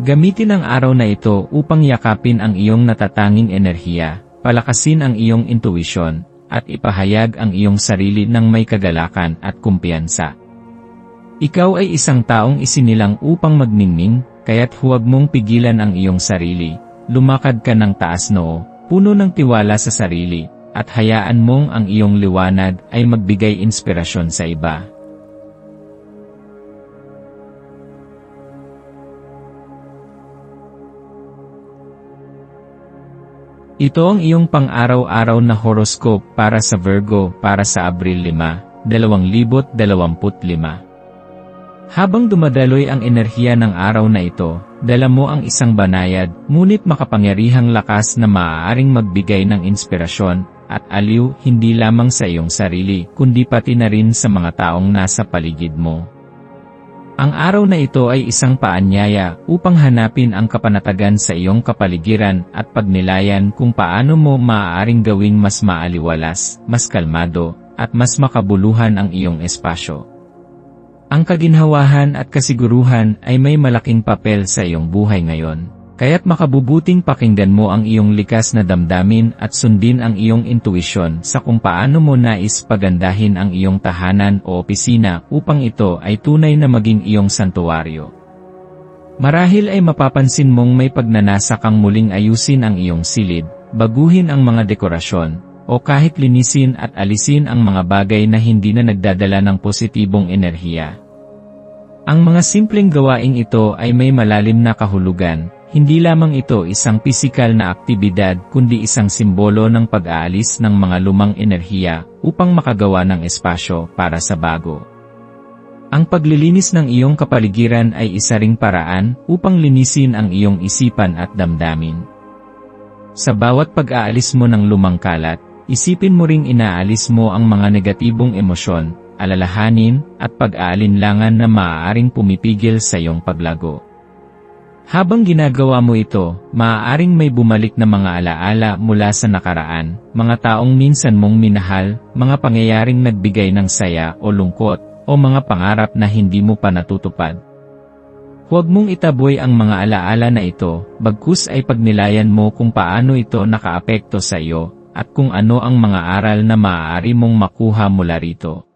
Gamitin ang araw na ito upang yakapin ang iyong natatanging enerhiya, palakasin ang iyong intuisyon, at ipahayag ang iyong sarili ng may kagalakan at kumpiyansa. Ikaw ay isang taong isinilang upang magningning, kaya't huwag mong pigilan ang iyong sarili, lumakad ka ng taas noo, puno ng tiwala sa sarili, at hayaan mong ang iyong liwanag ay magbigay inspirasyon sa iba. Ito ang iyong pang-araw-araw na horoscope para sa Virgo para sa Abril 5, 2025. Habang dumadaloy ang enerhiya ng araw na ito, dala mo ang isang banayad, ngunit makapangyarihang lakas na maaaring magbigay ng inspirasyon at aliw hindi lamang sa iyong sarili kundi pati na rin sa mga taong nasa paligid mo. Ang araw na ito ay isang paanyaya upang hanapin ang kapanatagan sa iyong kapaligiran at pagnilayan kung paano mo maaaring gawing mas maaliwalas, mas kalmado, at mas makabuluhan ang iyong espasyo. Ang kaginhawahan at kasiguruhan ay may malaking papel sa iyong buhay ngayon, kaya't makabubuting pakinggan mo ang iyong likas na damdamin at sundin ang iyong intuisyon sa kung paano mo nais pagandahin ang iyong tahanan o opisina upang ito ay tunay na maging iyong santuwaryo. Marahil ay mapapansin mong may pagnanasa kang muling ayusin ang iyong silid, baguhin ang mga dekorasyon, o kahit linisin at alisin ang mga bagay na hindi na nagdadala ng positibong enerhiya. Ang mga simpleng gawaing ito ay may malalim na kahulugan, hindi lamang ito isang pisikal na aktibidad kundi isang simbolo ng pag-aalis ng mga lumang enerhiya upang makagawa ng espasyo para sa bago. Ang paglilinis ng iyong kapaligiran ay isa ring paraan upang linisin ang iyong isipan at damdamin. Sa bawat pag-aalis mo ng lumang kalat, isipin mo ring inaalis mo ang mga negatibong emosyon, alalahanin, at pag-aalinlangan na maaaring pumipigil sa iyong paglago. Habang ginagawa mo ito, maaaring may bumalik na mga alaala mula sa nakaraan, mga taong minsan mong minahal, mga pangyayaring nagbigay ng saya o lungkot, o mga pangarap na hindi mo pa natutupad. Huwag mong itaboy ang mga alaala na ito, bagkus ay pagnilayan mo kung paano ito nakaapekto sa iyo, at kung ano ang mga aral na maaari mong makuha mula rito.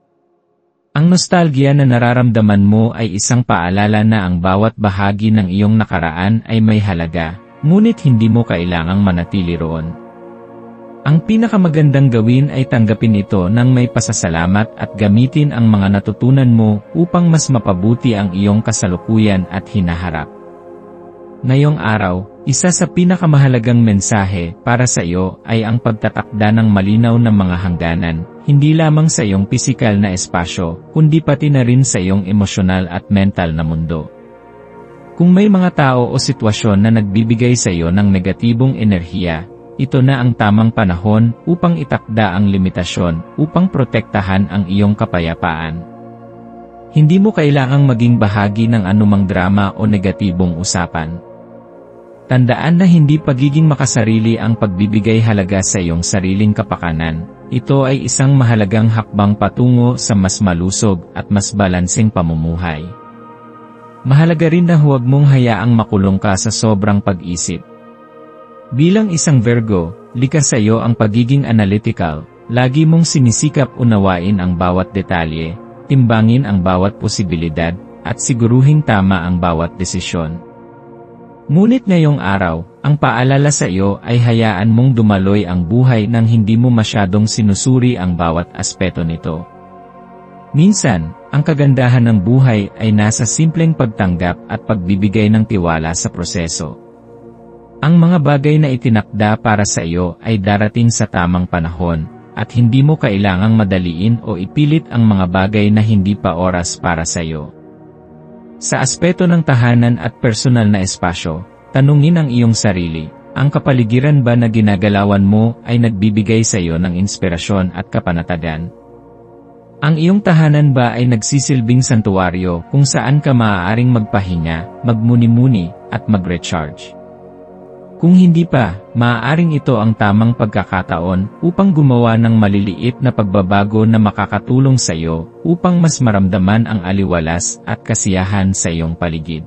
Ang nostalgia na nararamdaman mo ay isang paalala na ang bawat bahagi ng iyong nakaraan ay may halaga, ngunit hindi mo kailangang manatili roon. Ang pinakamagandang gawin ay tanggapin ito ng may pasasalamat at gamitin ang mga natutunan mo upang mas mapabuti ang iyong kasalukuyan at hinaharap. Ngayong araw, isa sa pinakamahalagang mensahe para sa iyo ay ang pagtatakda ng malinaw na mga hangganan, hindi lamang sa iyong pisikal na espasyo, kundi pati na rin sa iyong emosyonal at mental na mundo. Kung may mga tao o sitwasyon na nagbibigay sa iyo ng negatibong enerhiya, ito na ang tamang panahon upang itakda ang limitasyon upang protektahan ang iyong kapayapaan. Hindi mo kailangang maging bahagi ng anumang drama o negatibong usapan. Tandaan na hindi pagiging makasarili ang pagbibigay halaga sa iyong sariling kapakanan. Ito ay isang mahalagang hakbang patungo sa mas malusog at mas balanseng pamumuhay. Mahalaga rin na huwag mong hayaang makulong ka sa sobrang pag-isip. Bilang isang Virgo, likas sa iyo ang pagiging analytical, lagi mong sinisikap unawain ang bawat detalye, timbangin ang bawat posibilidad, at siguruhing tama ang bawat desisyon. Ngunit ngayong araw, ang paalala sa iyo ay hayaan mong dumaloy ang buhay nang hindi mo masyadong sinusuri ang bawat aspeto nito. Minsan, ang kagandahan ng buhay ay nasa simpleng pagtanggap at pagbibigay ng tiwala sa proseso. Ang mga bagay na itinakda para sa iyo ay darating sa tamang panahon, at hindi mo kailangang madaliin o ipilit ang mga bagay na hindi pa oras para sa iyo. Sa aspeto ng tahanan at personal na espasyo, tanungin ang iyong sarili, ang kapaligiran ba na ginagalawan mo ay nagbibigay sa iyo ng inspirasyon at kapanatagan? Ang iyong tahanan ba ay nagsisilbing santuwaryo kung saan ka maaaring magpahinga, magmuni-muni, at mag-recharge? Kung hindi pa, maaaring ito ang tamang pagkakataon upang gumawa ng maliliit na pagbabago na makakatulong sa iyo upang mas maramdaman ang aliwalas at kasiyahan sa iyong paligid.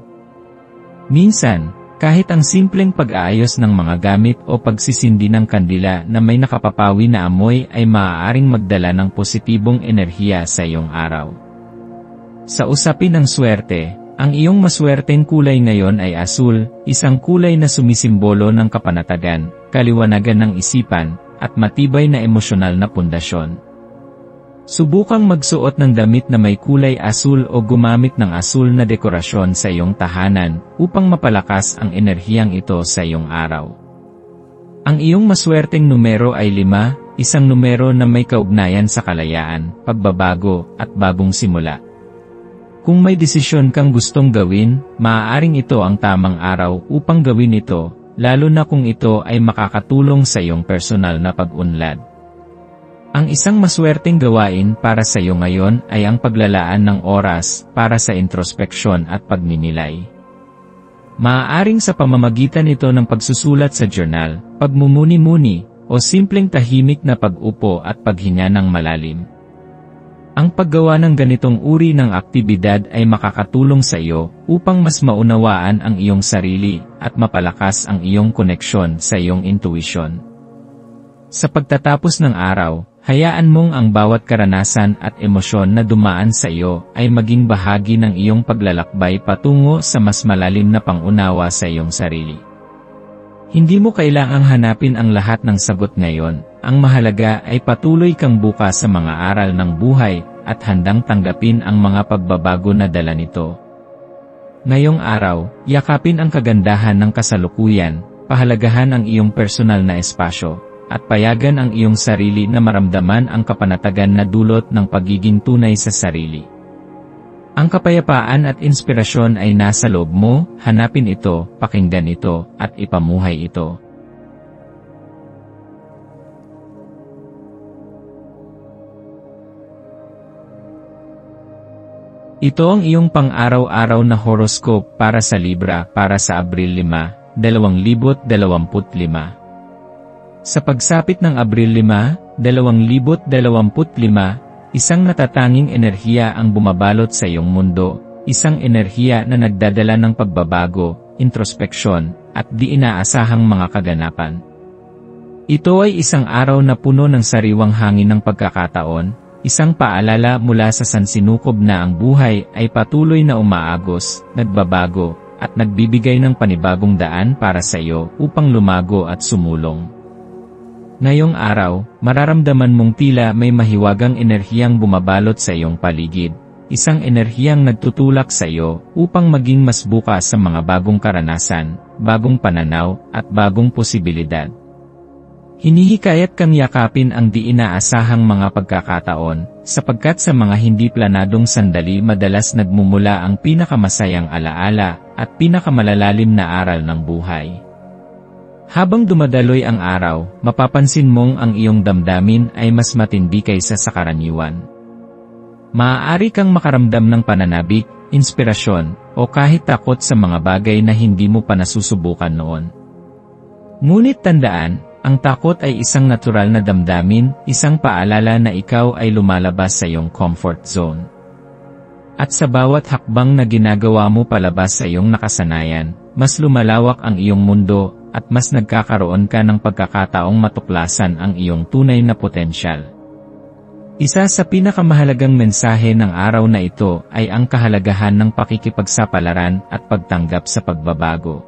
Minsan, kahit ang simpleng pag-aayos ng mga gamit o pagsisindi ng kandila na may nakapapawi na amoy ay maaaring magdala ng positibong enerhiya sa iyong araw. Sa usapin ng swerte, ang iyong maswerteng kulay ngayon ay asul, isang kulay na sumisimbolo ng kapanatagan, kaliwanagan ng isipan, at matibay na emosyonal na pundasyon. Subukang magsuot ng damit na may kulay asul o gumamit ng asul na dekorasyon sa iyong tahanan upang mapalakas ang enerhiyang ito sa iyong araw. Ang iyong maswerteng numero ay 5, isang numero na may kaugnayan sa kalayaan, pagbabago, at bagong simula. Kung may desisyon kang gustong gawin, maaaring ito ang tamang araw upang gawin ito, lalo na kung ito ay makakatulong sa iyong personal na pag-unlad. Ang isang maswerteng gawain para sa iyo ngayon ay ang paglalaan ng oras para sa introspeksyon at pagninilay. Maaaring sa pamamagitan nito ng pagsusulat sa journal, pagmumuni-muni, o simpleng tahimik na pag-upo at paghinga ng malalim. Ang paggawa ng ganitong uri ng aktibidad ay makakatulong sa iyo upang mas maunawaan ang iyong sarili at mapalakas ang iyong koneksyon sa iyong intuition. Sa pagtatapos ng araw, hayaan mong ang bawat karanasan at emosyon na dumaan sa iyo ay maging bahagi ng iyong paglalakbay patungo sa mas malalim na pangunawa sa iyong sarili. Hindi mo kailangang hanapin ang lahat ng sagot ngayon. Ang mahalaga ay patuloy kang bukas sa mga aral ng buhay at handang tanggapin ang mga pagbabago na dala nito. Ngayong araw, yakapin ang kagandahan ng kasalukuyan, pahalagahan ang iyong personal na espasyo, at payagan ang iyong sarili na maramdaman ang kapanatagan na dulot ng pagiging tunay sa sarili. Ang kapayapaan at inspirasyon ay nasa loob mo, hanapin ito, pakinggan ito, at ipamuhay ito. Ito ang iyong pang-araw-araw na horoscope para sa Libra para sa Abril 5, 2025. Sa pagsapit ng Abril 5, 2025, isang natatanging enerhiya ang bumabalot sa iyong mundo, isang enerhiya na nagdadala ng pagbabago, introspeksyon, at di inaasahang mga kaganapan. Ito ay isang araw na puno ng sariwang hangin ng pagkakataon, isang paalala mula sa sansinukob na ang buhay ay patuloy na umaagos, nagbabago, at nagbibigay ng panibagong daan para sa iyo upang lumago at sumulong. Ngayong araw, mararamdaman mong tila may mahiwagang enerhiyang bumabalot sa iyong paligid, isang enerhiyang nagtutulak sa iyo upang maging mas bukas sa mga bagong karanasan, bagong pananaw, at bagong posibilidad. Hinihikayat kang yakapin ang di inaasahang mga pagkakataon, sapagkat sa mga hindi planadong sandali madalas nagmumula ang pinakamasayang alaala at pinakamalalalim na aral ng buhay. Habang dumadaloy ang araw, mapapansin mong ang iyong damdamin ay mas matindi kaysa sa karaniwan. Maaari kang makaramdam ng pananabik, inspirasyon, o kahit takot sa mga bagay na hindi mo pa nasusubukan noon. Ngunit tandaan, ang takot ay isang natural na damdamin, isang paalala na ikaw ay lumalabas sa iyong comfort zone. At sa bawat hakbang na ginagawa mo palabas sa iyong nakasanayan, mas lumalawak ang iyong mundo, at mas nagkakaroon ka ng pagkakataong matuklasan ang iyong tunay na potensyal. Isa sa pinakamahalagang mensahe ng araw na ito ay ang kahalagahan ng pakikipagsapalaran at pagtanggap sa pagbabago.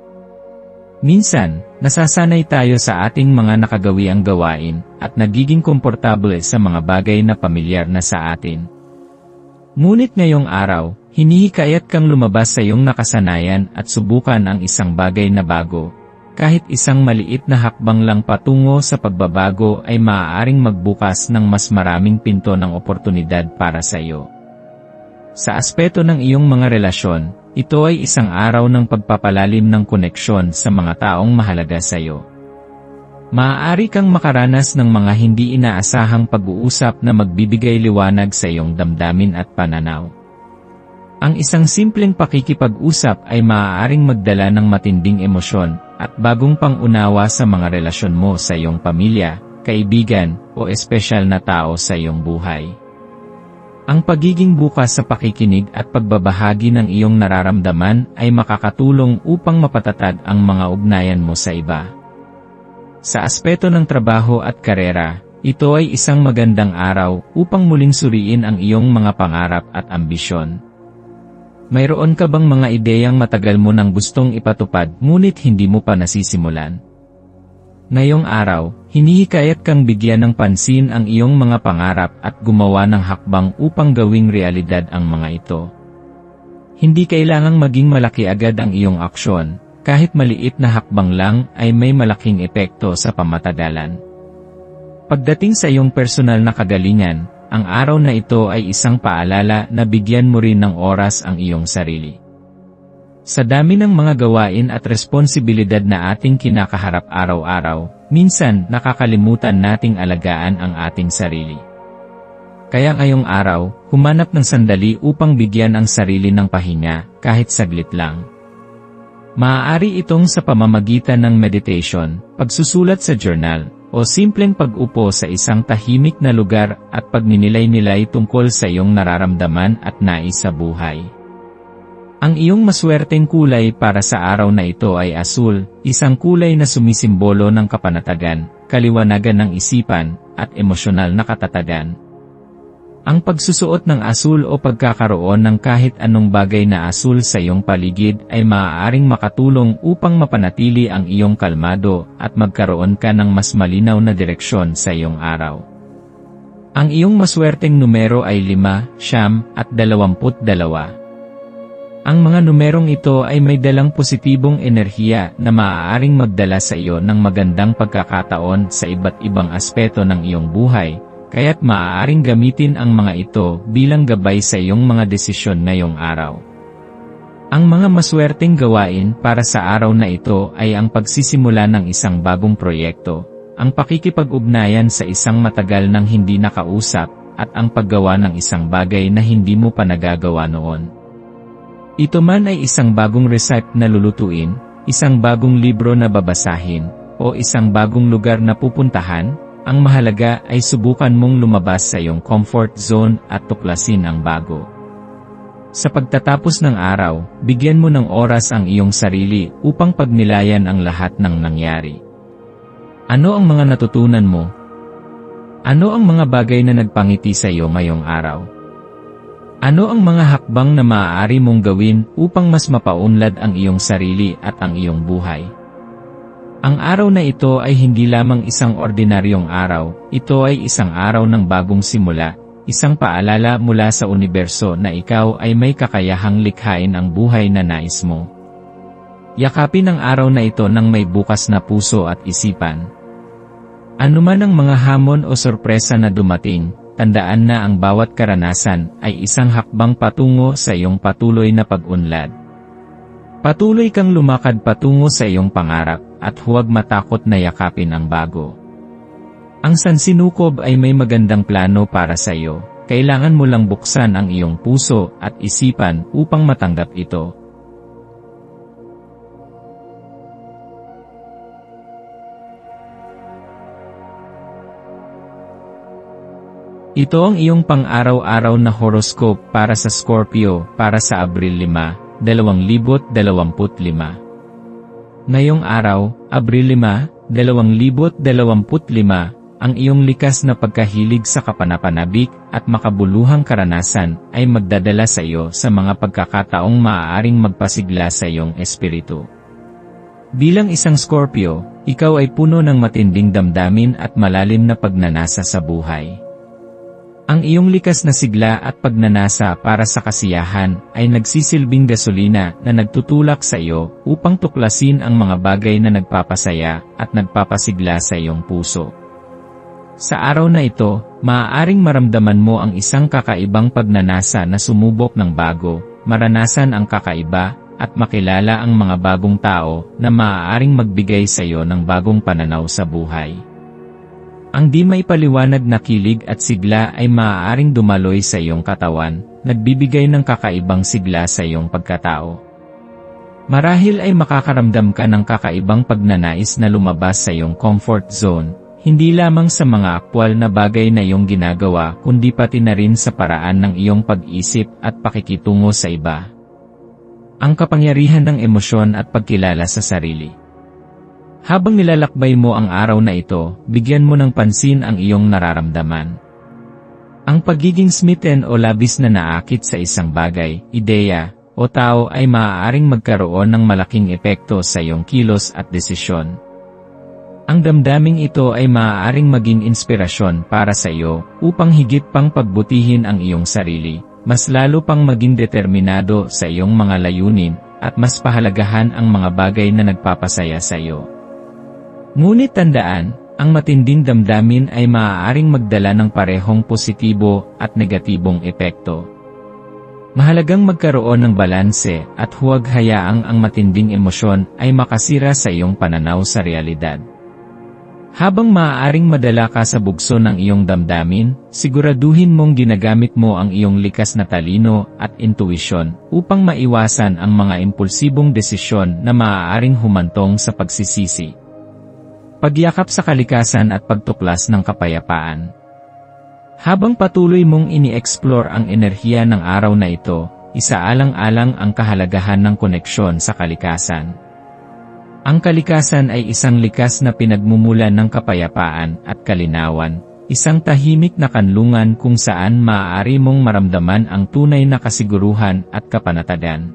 Minsan, nasasanay tayo sa ating mga nakagawiang gawain at nagiging komportable sa mga bagay na pamilyar na sa atin. Ngunit ngayong araw, hinihikayat kang lumabas sa iyong nakasanayan at subukan ang isang bagay na bago. Kahit isang maliit na hakbang lang patungo sa pagbabago ay maaaring magbukas ng mas maraming pinto ng oportunidad para sa iyo. Sa aspeto ng iyong mga relasyon, ito ay isang araw ng pagpapalalim ng koneksyon sa mga taong mahalaga sa iyo. Maaari kang makaranas ng mga hindi inaasahang pag-uusap na magbibigay liwanag sa iyong damdamin at pananaw. Ang isang simpleng pakikipag-usap ay maaaring magdala ng matinding emosyon at bagong pang-unawa sa mga relasyon mo sa iyong pamilya, kaibigan, o espesyal na tao sa iyong buhay. Ang pagiging bukas sa pakikinig at pagbabahagi ng iyong nararamdaman ay makakatulong upang mapatatag ang mga ugnayan mo sa iba. Sa aspeto ng trabaho at karera, ito ay isang magandang araw upang muling suriin ang iyong mga pangarap at ambisyon. Mayroon ka bang mga ideyang matagal mo nang gustong ipatupad ngunit hindi mo pa nasisimulan? Ngayong araw, hinihikayat kang bigyan ng pansin ang iyong mga pangarap at gumawa ng hakbang upang gawing realidad ang mga ito. Hindi kailangang maging malaki agad ang iyong aksyon, kahit maliit na hakbang lang ay may malaking epekto sa pamatagalan. Pagdating sa iyong personal na kagalingan, ang araw na ito ay isang paalala na bigyan mo rin ng oras ang iyong sarili. Sa dami ng mga gawain at responsibilidad na ating kinakaharap araw-araw, minsan nakakalimutan nating alagaan ang ating sarili. Kaya ngayong araw, humanap ng sandali upang bigyan ang sarili ng pahinga, kahit saglit lang. Maaari itong sa pamamagitan ng meditation, pagsusulat sa journal, o simpleng pag-upo sa isang tahimik na lugar at pagninilay-nilay tungkol sa iyong nararamdaman at nais sa buhay. Ang iyong maswerteng kulay para sa araw na ito ay asul, isang kulay na sumisimbolo ng kapanatagan, kaliwanagan ng isipan, at emosyonal na katatagan. Ang pagsusuot ng asul o pagkakaroon ng kahit anong bagay na asul sa iyong paligid ay maaaring makatulong upang mapanatili ang iyong kalmado at magkaroon ka ng mas malinaw na direksyon sa iyong araw. Ang iyong maswerteng numero ay 5, 9, at 22. Ang mga numerong ito ay may dalang positibong enerhiya na maaaring magdala sa iyo ng magandang pagkakataon sa iba't ibang aspeto ng iyong buhay, kaya't maaaring gamitin ang mga ito bilang gabay sa iyong mga desisyon ngayong araw. Ang mga maswerteng gawain para sa araw na ito ay ang pagsisimula ng isang bagong proyekto, ang pakikipag-ugnayan sa isang matagal nang hindi nakausap, at ang paggawa ng isang bagay na hindi mo pa nagagawa noon. Ito man ay isang bagong recipe na lulutuin, isang bagong libro na babasahin, o isang bagong lugar na pupuntahan, ang mahalaga ay subukan mong lumabas sa iyong comfort zone at tuklasin ang bago. Sa pagtatapos ng araw, bigyan mo ng oras ang iyong sarili upang pagnilayan ang lahat ng nangyari. Ano ang mga natutunan mo? Ano ang mga bagay na nagpangiti sa iyo ngayong araw? Ano ang mga hakbang na maaari mong gawin upang mas mapaunlad ang iyong sarili at ang iyong buhay? Ang araw na ito ay hindi lamang isang ordinaryong araw, ito ay isang araw ng bagong simula, isang paalala mula sa universo na ikaw ay may kakayahang likhain ang buhay na nais mo. Yakapin ang araw na ito ng may bukas na puso at isipan. Ano man ang mga hamon o sorpresa na dumating, tandaan na ang bawat karanasan ay isang hakbang patungo sa iyong patuloy na pag-unlad. Patuloy kang lumakad patungo sa iyong pangarap, at huwag matakot na yakapin ang bago. Ang sansinukob ay may magandang plano para sa iyo, kailangan mo lang buksan ang iyong puso at isipan upang matanggap ito. Ito ang iyong pang-araw-araw na horoscope para sa Scorpio para sa Abril 5, 2025. Ngayong araw, Abril 5, 2025, ang iyong likas na pagkahilig sa kapanapanabik at makabuluhang karanasan ay magdadala sa iyo sa mga pagkakataong maaaring magpasigla sa iyong espiritu. Bilang isang Scorpio, ikaw ay puno ng matinding damdamin at malalim na pagnanasa sa buhay. Ang iyong likas na sigla at pagnanasa para sa kasiyahan ay nagsisilbing gasolina na nagtutulak sa iyo upang tuklasin ang mga bagay na nagpapasaya at nagpapasigla sa iyong puso. Sa araw na ito, maaaring maramdaman mo ang isang kakaibang pagnanasa na sumubok ng bago, maranasan ang kakaiba, at makilala ang mga bagong tao na maaaring magbigay sa iyo ng bagong pananaw sa buhay. Ang di may paliwanag na kilig at sigla ay maaaring dumaloy sa iyong katawan, nagbibigay ng kakaibang sigla sa iyong pagkatao. Marahil ay makakaramdam ka ng kakaibang pagnanais na lumabas sa iyong comfort zone, hindi lamang sa mga aktwal na bagay na iyong ginagawa kundi pati na rin sa paraan ng iyong pag-isip at pakikitungo sa iba. Ang kapangyarihan ng emosyon at pagkilala sa sarili. Habang nilalakbay mo ang araw na ito, bigyan mo ng pansin ang iyong nararamdaman. Ang pagiging smitten o labis na naakit sa isang bagay, ideya, o tao ay maaaring magkaroon ng malaking epekto sa iyong kilos at desisyon. Ang damdaming ito ay maaaring maging inspirasyon para sa iyo upang higit pang pagbutihin ang iyong sarili, mas lalo pang maging determinado sa iyong mga layunin, at mas pahalagahan ang mga bagay na nagpapasaya sa iyo. Ngunit tandaan, ang matinding damdamin ay maaaring magdala ng parehong positibo at negatibong epekto. Mahalagang magkaroon ng balanse at huwag hayaang ang matinding emosyon ay makasira sa iyong pananaw sa realidad. Habang maaaring madala ka sa bugso ng iyong damdamin, siguraduhin mong ginagamit mo ang iyong likas na talino at intuisyon upang maiwasan ang mga impulsibong desisyon na maaaring humantong sa pagsisisi. pagyakap sa kalikasan at pagtuklas ng kapayapaan. Habang patuloy mong ini-explore ang enerhiya ng araw na ito, isaalang-alang ang kahalagahan ng koneksyon sa kalikasan. Ang kalikasan ay isang likas na pinagmumulan ng kapayapaan at kalinawan, isang tahimik na kanlungan kung saan maaari mong maramdaman ang tunay na kasiguruhan at kapanatagan.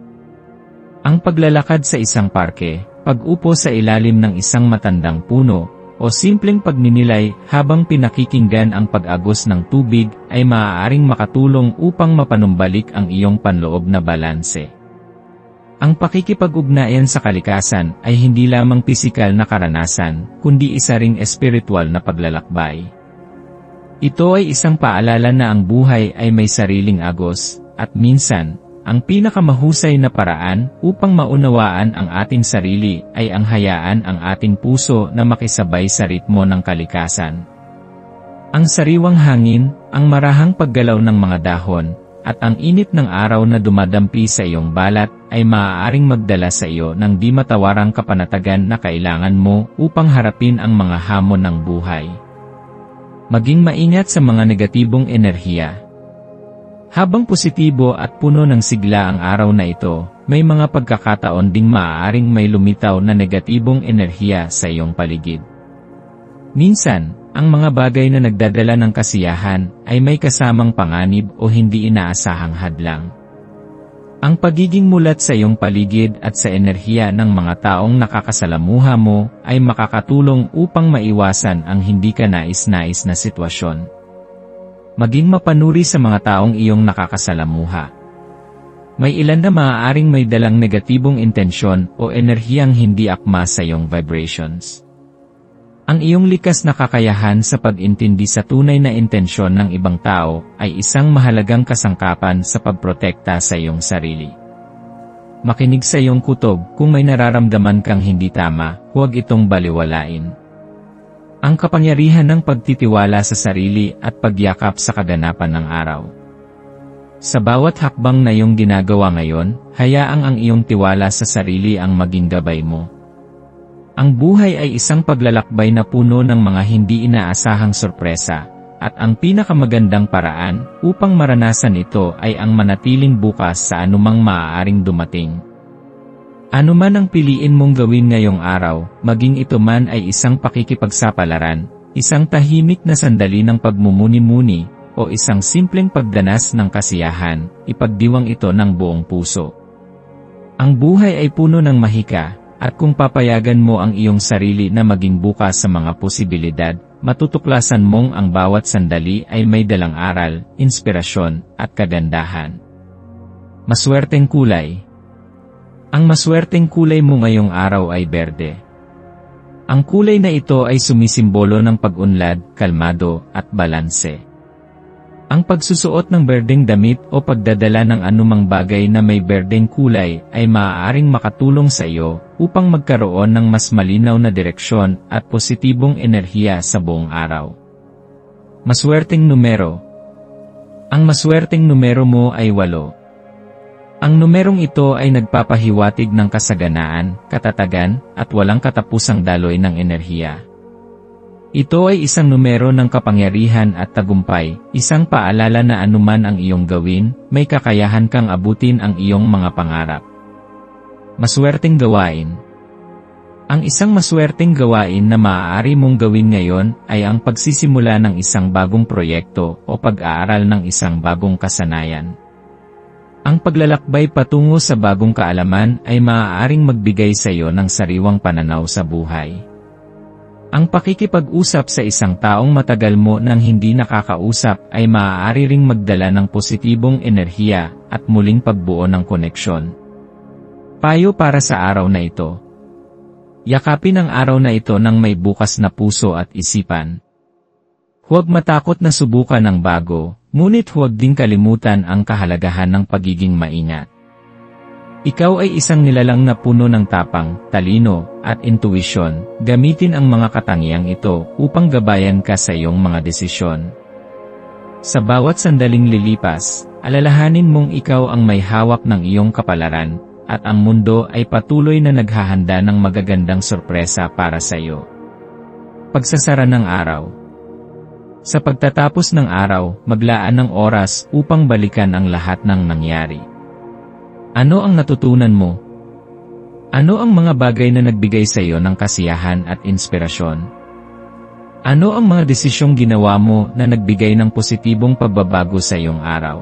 Ang paglalakad sa isang parke, pag-upo sa ilalim ng isang matandang puno, o simpleng pagninilay habang pinakikinggan ang pag-agos ng tubig ay maaaring makatulong upang mapanumbalik ang iyong panloob na balanse. Ang pakikipag-ugnayan sa kalikasan ay hindi lamang pisikal na karanasan, kundi isa ring espiritual na paglalakbay. Ito ay isang paalala na ang buhay ay may sariling agos, at minsan, ang pinakamahusay na paraan upang maunawaan ang ating sarili ay ang hayaan ang ating puso na makisabay sa ritmo ng kalikasan. Ang sariwang hangin, ang marahang paggalaw ng mga dahon, at ang init ng araw na dumadampi sa iyong balat ay maaaring magdala sa iyo ng di matawarang kapanatagan na kailangan mo upang harapin ang mga hamon ng buhay. Maging maingat sa mga negatibong enerhiya. Habang positibo at puno ng sigla ang araw na ito, may mga pagkakataon ding maaaring may lumitaw na negatibong enerhiya sa iyong paligid. Minsan, ang mga bagay na nagdadala ng kasiyahan ay may kasamang panganib o hindi inaasahang hadlang. Ang pagiging mulat sa iyong paligid at sa enerhiya ng mga taong nakakasalamuha mo ay makakatulong upang maiwasan ang hindi ka nais-nais na sitwasyon. Maging mapanuri sa mga taong iyong nakakasalamuha. May ilan na maaaring may dalang negatibong intensyon o enerhiyang hindi akma sa iyong vibrations. Ang iyong likas na kakayahan sa pag-intindi sa tunay na intensyon ng ibang tao ay isang mahalagang kasangkapan sa pagprotekta sa iyong sarili. Makinig sa iyong kutob kung may nararamdaman kang hindi tama, huwag itong baliwalain. Ang kapangyarihan ng pagtitiwala sa sarili at pagyakap sa kaganapan ng araw. Sa bawat hakbang na iyong ginagawa ngayon, hayaang ang iyong tiwala sa sarili ang maging gabay mo. Ang buhay ay isang paglalakbay na puno ng mga hindi inaasahang sorpresa, at ang pinakamagandang paraan upang maranasan ito ay ang manatiling bukas sa anumang maaaring dumating. Ano man ang piliin mong gawin ngayong araw, maging ito man ay isang pakikipagsapalaran, isang tahimik na sandali ng pagmumuni-muni, o isang simpleng pagdanas ng kasiyahan, ipagdiwang ito ng buong puso. Ang buhay ay puno ng mahika, at kung papayagan mo ang iyong sarili na maging bukas sa mga posibilidad, matutuklasan mong ang bawat sandali ay may dalang aral, inspirasyon, at kagandahan. Maswerteng kulay. Ang maswerteng kulay mo ngayong araw ay berde. Ang kulay na ito ay sumisimbolo ng pag-unlad, kalmado, at balanse. Ang pagsusuot ng berdeng damit o pagdadala ng anumang bagay na may berdeng kulay ay maaaring makatulong sa iyo upang magkaroon ng mas malinaw na direksyon at positibong enerhiya sa buong araw. Maswerteng numero. Ang maswerteng numero mo ay 8. Ang numerong ito ay nagpapahiwatig ng kasaganaan, katatagan, at walang katapusang daloy ng enerhiya. Ito ay isang numero ng kapangyarihan at tagumpay, isang paalala na anuman ang iyong gawin, may kakayahan kang abutin ang iyong mga pangarap. Maswerteng gawain. Ang isang maswerteng gawain na maaari mong gawin ngayon ay ang pagsisimula ng isang bagong proyekto o pag-aaral ng isang bagong kasanayan. Ang paglalakbay patungo sa bagong kaalaman ay maaaring magbigay sa iyo ng sariwang pananaw sa buhay. Ang pakikipag-usap sa isang taong matagal mo nang hindi nakakausap ay maaari ring magdala ng positibong enerhiya at muling pagbuo ng koneksyon. Payo para sa araw na ito. Yakapin ang araw na ito ng may bukas na puso at isipan. Huwag matakot na subukan ang bago, ngunit huwag ding kalimutan ang kahalagahan ng pagiging maingat. Ikaw ay isang nilalang na puno ng tapang, talino, at intuisyon. Gamitin ang mga katangiang ito upang gabayan ka sa iyong mga desisyon. Sa bawat sandaling lilipas, alalahanin mong ikaw ang may hawak ng iyong kapalaran, at ang mundo ay patuloy na naghahanda ng magagandang sorpresa para sa iyo. Pagsasara ng araw. Sa pagtatapos ng araw, maglaan ng oras upang balikan ang lahat ng nangyari. Ano ang natutunan mo? Ano ang mga bagay na nagbigay sa iyo ng kasiyahan at inspirasyon? Ano ang mga desisyong ginawa mo na nagbigay ng positibong pagbabago sa iyong araw?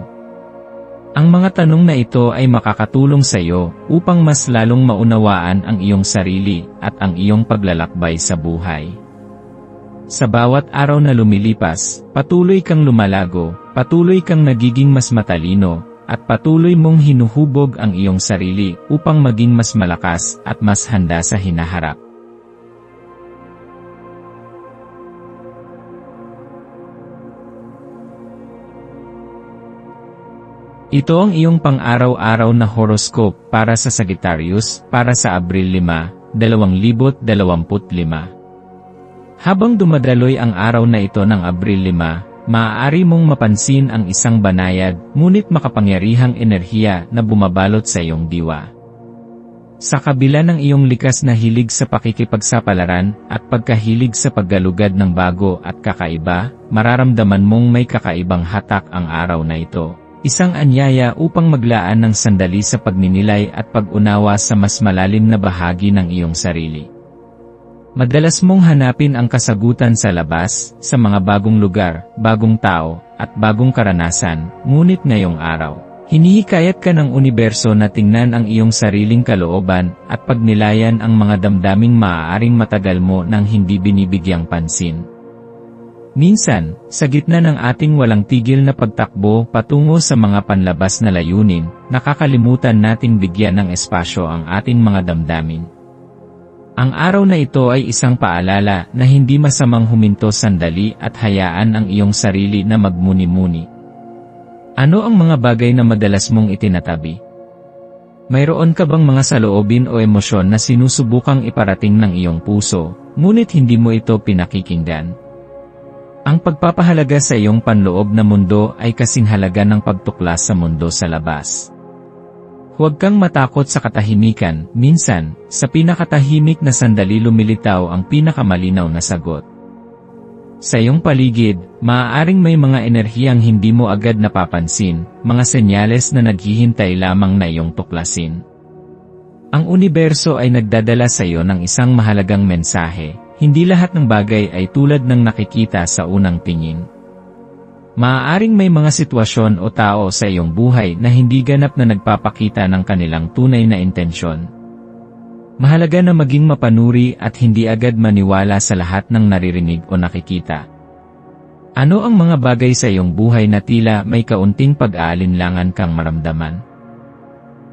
Ang mga tanong na ito ay makakatulong sa iyo upang mas lalong maunawaan ang iyong sarili at ang iyong paglalakbay sa buhay. Sa bawat araw na lumilipas, patuloy kang lumalago, patuloy kang nagiging mas matalino, at patuloy mong hinuhubog ang iyong sarili upang maging mas malakas at mas handa sa hinaharap. Ito ang iyong pang-araw-araw na horoscope para sa Sagittarius para sa Abril 5, 2025. Habang dumadaloy ang araw na ito ng Abril 5, maaari mong mapansin ang isang banayad, ngunit makapangyarihang enerhiya na bumabalot sa iyong diwa. Sa kabila ng iyong likas na hilig sa pakikipagsapalaran at pagkahilig sa paggalugad ng bago at kakaiba, mararamdaman mong may kakaibang hatak ang araw na ito. Isang anyaya upang maglaan ng sandali sa pagninilay at pag-unawa sa mas malalim na bahagi ng iyong sarili. Madalas mong hanapin ang kasagutan sa labas, sa mga bagong lugar, bagong tao, at bagong karanasan, ngunit ngayong araw, hinihikayat ka ng universo na tingnan ang iyong sariling kalooban at pagnilayan ang mga damdaming maaaring matagal mo nang hindi binibigyang pansin. Minsan, sa gitna ng ating walang tigil na pagtakbo patungo sa mga panlabas na layunin, nakakalimutan nating bigyan ng espasyo ang ating mga damdamin. Ang araw na ito ay isang paalala na hindi masamang huminto sandali at hayaan ang iyong sarili na magmuni-muni. Ano ang mga bagay na madalas mong itinatabi? Mayroon ka bang mga saloobin o emosyon na sinusubukang iparating ng iyong puso, ngunit hindi mo ito pinakikinggan? Ang pagpapahalaga sa iyong panloob na mundo ay kasing halaga ng pagtuklas sa mundo sa labas. Huwag kang matakot sa katahimikan, minsan, sa pinakatahimik na sandali lumilitaw ang pinakamalinaw na sagot. Sa iyong paligid, maaaring may mga enerhiyang hindi mo agad napapansin, mga senyales na naghihintay lamang na iyong tuklasin. Ang universo ay nagdadala sa iyo ng isang mahalagang mensahe, hindi lahat ng bagay ay tulad ng nakikita sa unang tingin. Maaaring may mga sitwasyon o tao sa iyong buhay na hindi ganap na nagpapakita ng kanilang tunay na intensyon. Mahalaga na maging mapanuri at hindi agad maniwala sa lahat ng naririnig o nakikita. Ano ang mga bagay sa iyong buhay na tila may kaunting pag-aalinlangan kang maramdaman?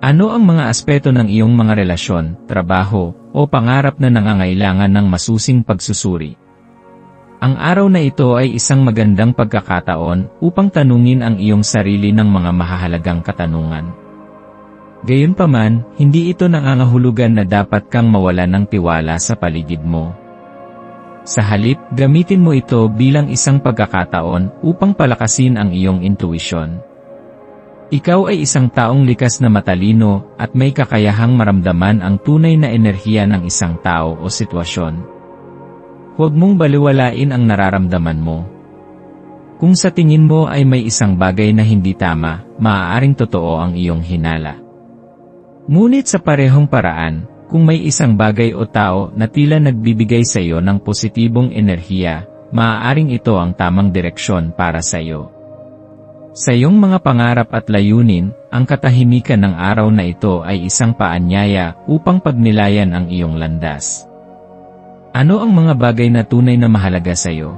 Ano ang mga aspeto ng iyong mga relasyon, trabaho, o pangarap na nangangailangan ng masusing pagsusuri? Ang araw na ito ay isang magandang pagkakataon upang tanungin ang iyong sarili ng mga mahahalagang katanungan. Gayunpaman, hindi ito nangangahulugan na dapat kang mawalan ng tiwala sa paligid mo. Sa halip, gamitin mo ito bilang isang pagkakataon upang palakasin ang iyong intuisyon. Ikaw ay isang taong likas na matalino at may kakayahang maramdaman ang tunay na enerhiya ng isang tao o sitwasyon. Huwag mong baliwalain ang nararamdaman mo. Kung sa tingin mo ay may isang bagay na hindi tama, maaaring totoo ang iyong hinala. Ngunit sa parehong paraan, kung may isang bagay o tao na tila nagbibigay sa iyo ng positibong enerhiya, maaaring ito ang tamang direksyon para sa iyo. Sa iyong mga pangarap at layunin, ang katahimikan ng araw na ito ay isang paanyaya upang pagnilayan ang iyong landas. Ano ang mga bagay na tunay na mahalaga sa iyo?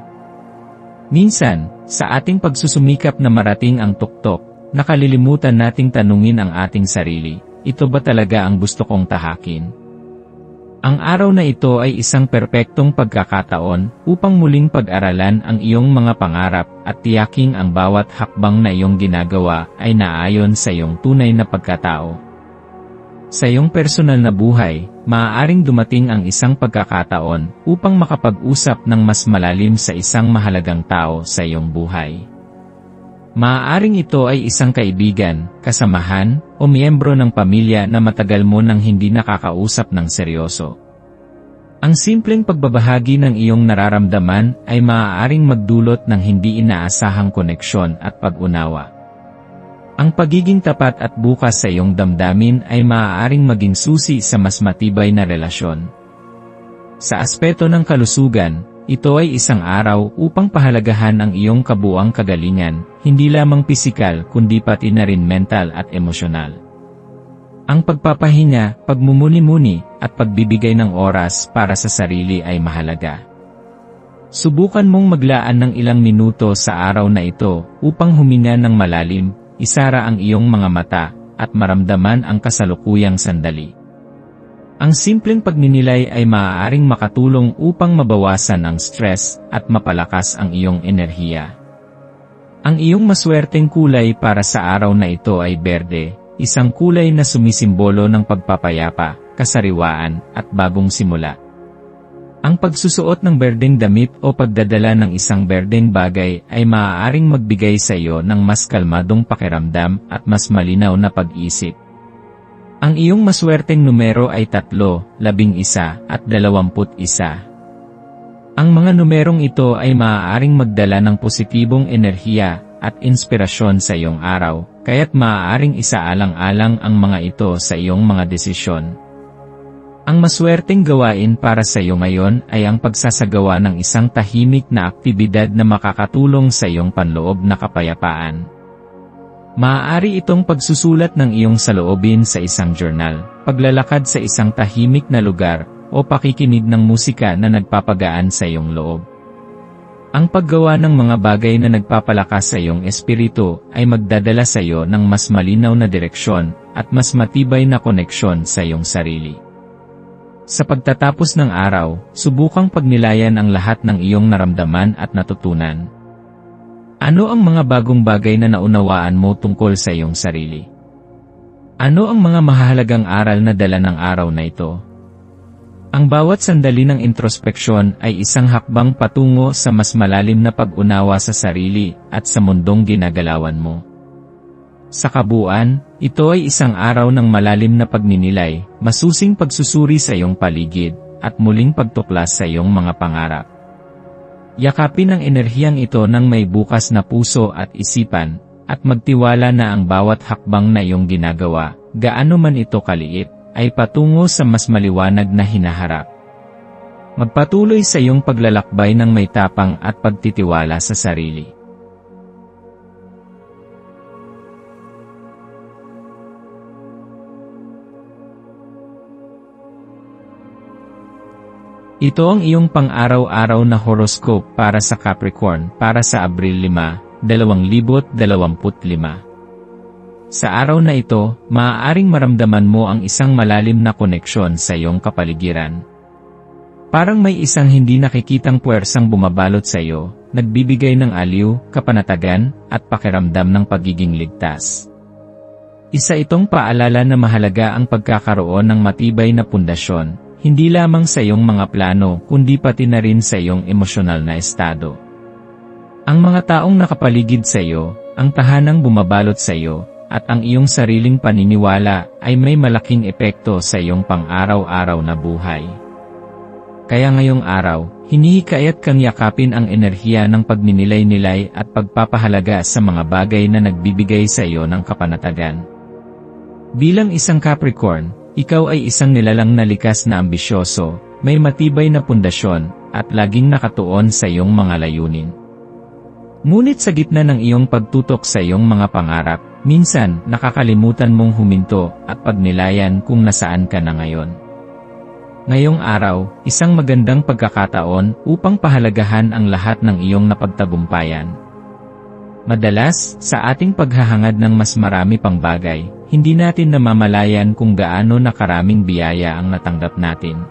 Minsan, sa ating pagsusumikap na marating ang tuktok, nakalilimutan nating tanungin ang ating sarili, ito ba talaga ang gusto kong tahakin? Ang araw na ito ay isang perpektong pagkakataon upang muling pag-aralan ang iyong mga pangarap at tiyaking ang bawat hakbang na iyong ginagawa ay naayon sa iyong tunay na pagkatao. Sa iyong personal na buhay, maaaring dumating ang isang pagkakataon upang makapag-usap ng mas malalim sa isang mahalagang tao sa iyong buhay. Maaaring ito ay isang kaibigan, kasamahan, o miyembro ng pamilya na matagal mo nang hindi nakakausap ng seryoso. Ang simpleng pagbabahagi ng iyong nararamdaman ay maaaring magdulot ng hindi inaasahang koneksyon at pag-unawa. Ang pagiging tapat at bukas sa iyong damdamin ay maaaring maging susi sa mas matibay na relasyon. Sa aspeto ng kalusugan, ito ay isang araw upang pahalagahan ang iyong kabuuang kagalingan, hindi lamang pisikal kundi pati na rin mental at emosyonal. Ang pagpapahinga, pagmumuni-muni, at pagbibigay ng oras para sa sarili ay mahalaga. Subukan mong maglaan ng ilang minuto sa araw na ito upang huminga ng malalim, isara ang iyong mga mata, at maramdaman ang kasalukuyang sandali. Ang simpleng pagninilay ay maaaring makatulong upang mabawasan ang stress at mapalakas ang iyong enerhiya. Ang iyong maswerteng kulay para sa araw na ito ay berde, isang kulay na sumisimbolo ng pagpapayapa, kasariwaan, at bagong simula. Ang pagsusuot ng berdeng damit o pagdadala ng isang berdeng bagay ay maaaring magbigay sa iyo ng mas kalmadong pakiramdam at mas malinaw na pag-isip. Ang iyong maswerteng numero ay 3, 11, at 21. Ang mga numerong ito ay maaaring magdala ng positibong enerhiya at inspirasyon sa iyong araw, kaya't maaaring isaalang-alang ang mga ito sa iyong mga desisyon. Ang maswerteng gawain para sa iyo ngayon ay ang pagsasagawa ng isang tahimik na aktibidad na makakatulong sa iyong panloob na kapayapaan. Maaari itong pagsusulat ng iyong saloobin sa isang journal, paglalakad sa isang tahimik na lugar, o pakikinig ng musika na nagpapagaan sa iyong loob. Ang paggawa ng mga bagay na nagpapalakas sa iyong espiritu ay magdadala sa iyo ng mas malinaw na direksyon at mas matibay na koneksyon sa iyong sarili. Sa pagtatapos ng araw, subukang pagnilayan ang lahat ng iyong naramdaman at natutunan. Ano ang mga bagong bagay na naunawaan mo tungkol sa iyong sarili? Ano ang mga mahahalagang aral na dala ng araw na ito? Ang bawat sandali ng introspeksyon ay isang hakbang patungo sa mas malalim na pag-unawa sa sarili at sa mundong ginagalawan mo. Sa kabuuan, ito ay isang araw ng malalim na pagninilay, masusing pagsusuri sa iyong paligid, at muling pagtuklas sa iyong mga pangarap. Yakapin ang enerhiyang ito ng may bukas na puso at isipan, at magtiwala na ang bawat hakbang na iyong ginagawa, gaano man ito kaliit, ay patungo sa mas maliwanag na hinaharap. Magpatuloy sa iyong paglalakbay ng may tapang at pagtitiwala sa sarili. Ito ang iyong pang-araw-araw na horoscope para sa Capricorn para sa Abril 5, 2025. Sa araw na ito, maaaring maramdaman mo ang isang malalim na koneksyon sa iyong kapaligiran. Parang may isang hindi nakikitang puwersang bumabalot sa iyo, nagbibigay ng aliw, kapanatagan, at pakiramdam ng pagiging ligtas. Isa itong paalala na mahalaga ang pagkakaroon ng matibay na pundasyon, hindi lamang sa iyong mga plano kundi pati na rin sa iyong emosyonal na estado. Ang mga taong nakapaligid sa iyo, ang tahanang bumabalot sa iyo, at ang iyong sariling paniniwala ay may malaking epekto sa iyong pang-araw-araw na buhay. Kaya ngayong araw, hinihikayat kang yakapin ang enerhiya ng pagninilay-nilay at pagpapahalaga sa mga bagay na nagbibigay sa iyo ng kapanatagan. Bilang isang Capricorn, ikaw ay isang nilalang na likas na ambisyoso, may matibay na pundasyon, at laging nakatuon sa iyong mga layunin. Ngunit sa gitna ng iyong pagtutok sa iyong mga pangarap, minsan nakakalimutan mong huminto at pagnilayan kung nasaan ka na ngayon. Ngayong araw, isang magandang pagkakataon upang pahalagahan ang lahat ng iyong napagtagumpayan. Madalas, sa ating paghahangad ng mas marami pang bagay, hindi natin namamalayan kung gaano na karaming biyaya ang natanggap natin.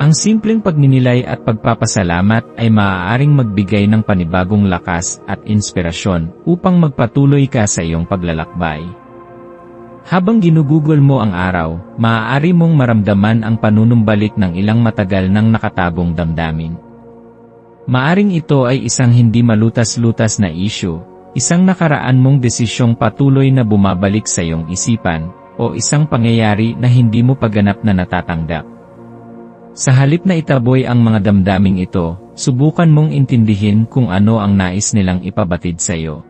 Ang simpleng pagninilay at pagpapasalamat ay maaaring magbigay ng panibagong lakas at inspirasyon upang magpatuloy ka sa iyong paglalakbay. Habang ginugugol mo ang araw, maaari mong maramdaman ang panunumbalik ng ilang matagal nang nakatagong damdamin. Maaring ito ay isang hindi malutas-lutas na issue, isang nakaraan mong desisyong patuloy na bumabalik sa iyong isipan, o isang pangyayari na hindi mo paganap na natatanggap. Sa halip na itaboy ang mga damdaming ito, subukan mong intindihin kung ano ang nais nilang ipabatid sa iyo.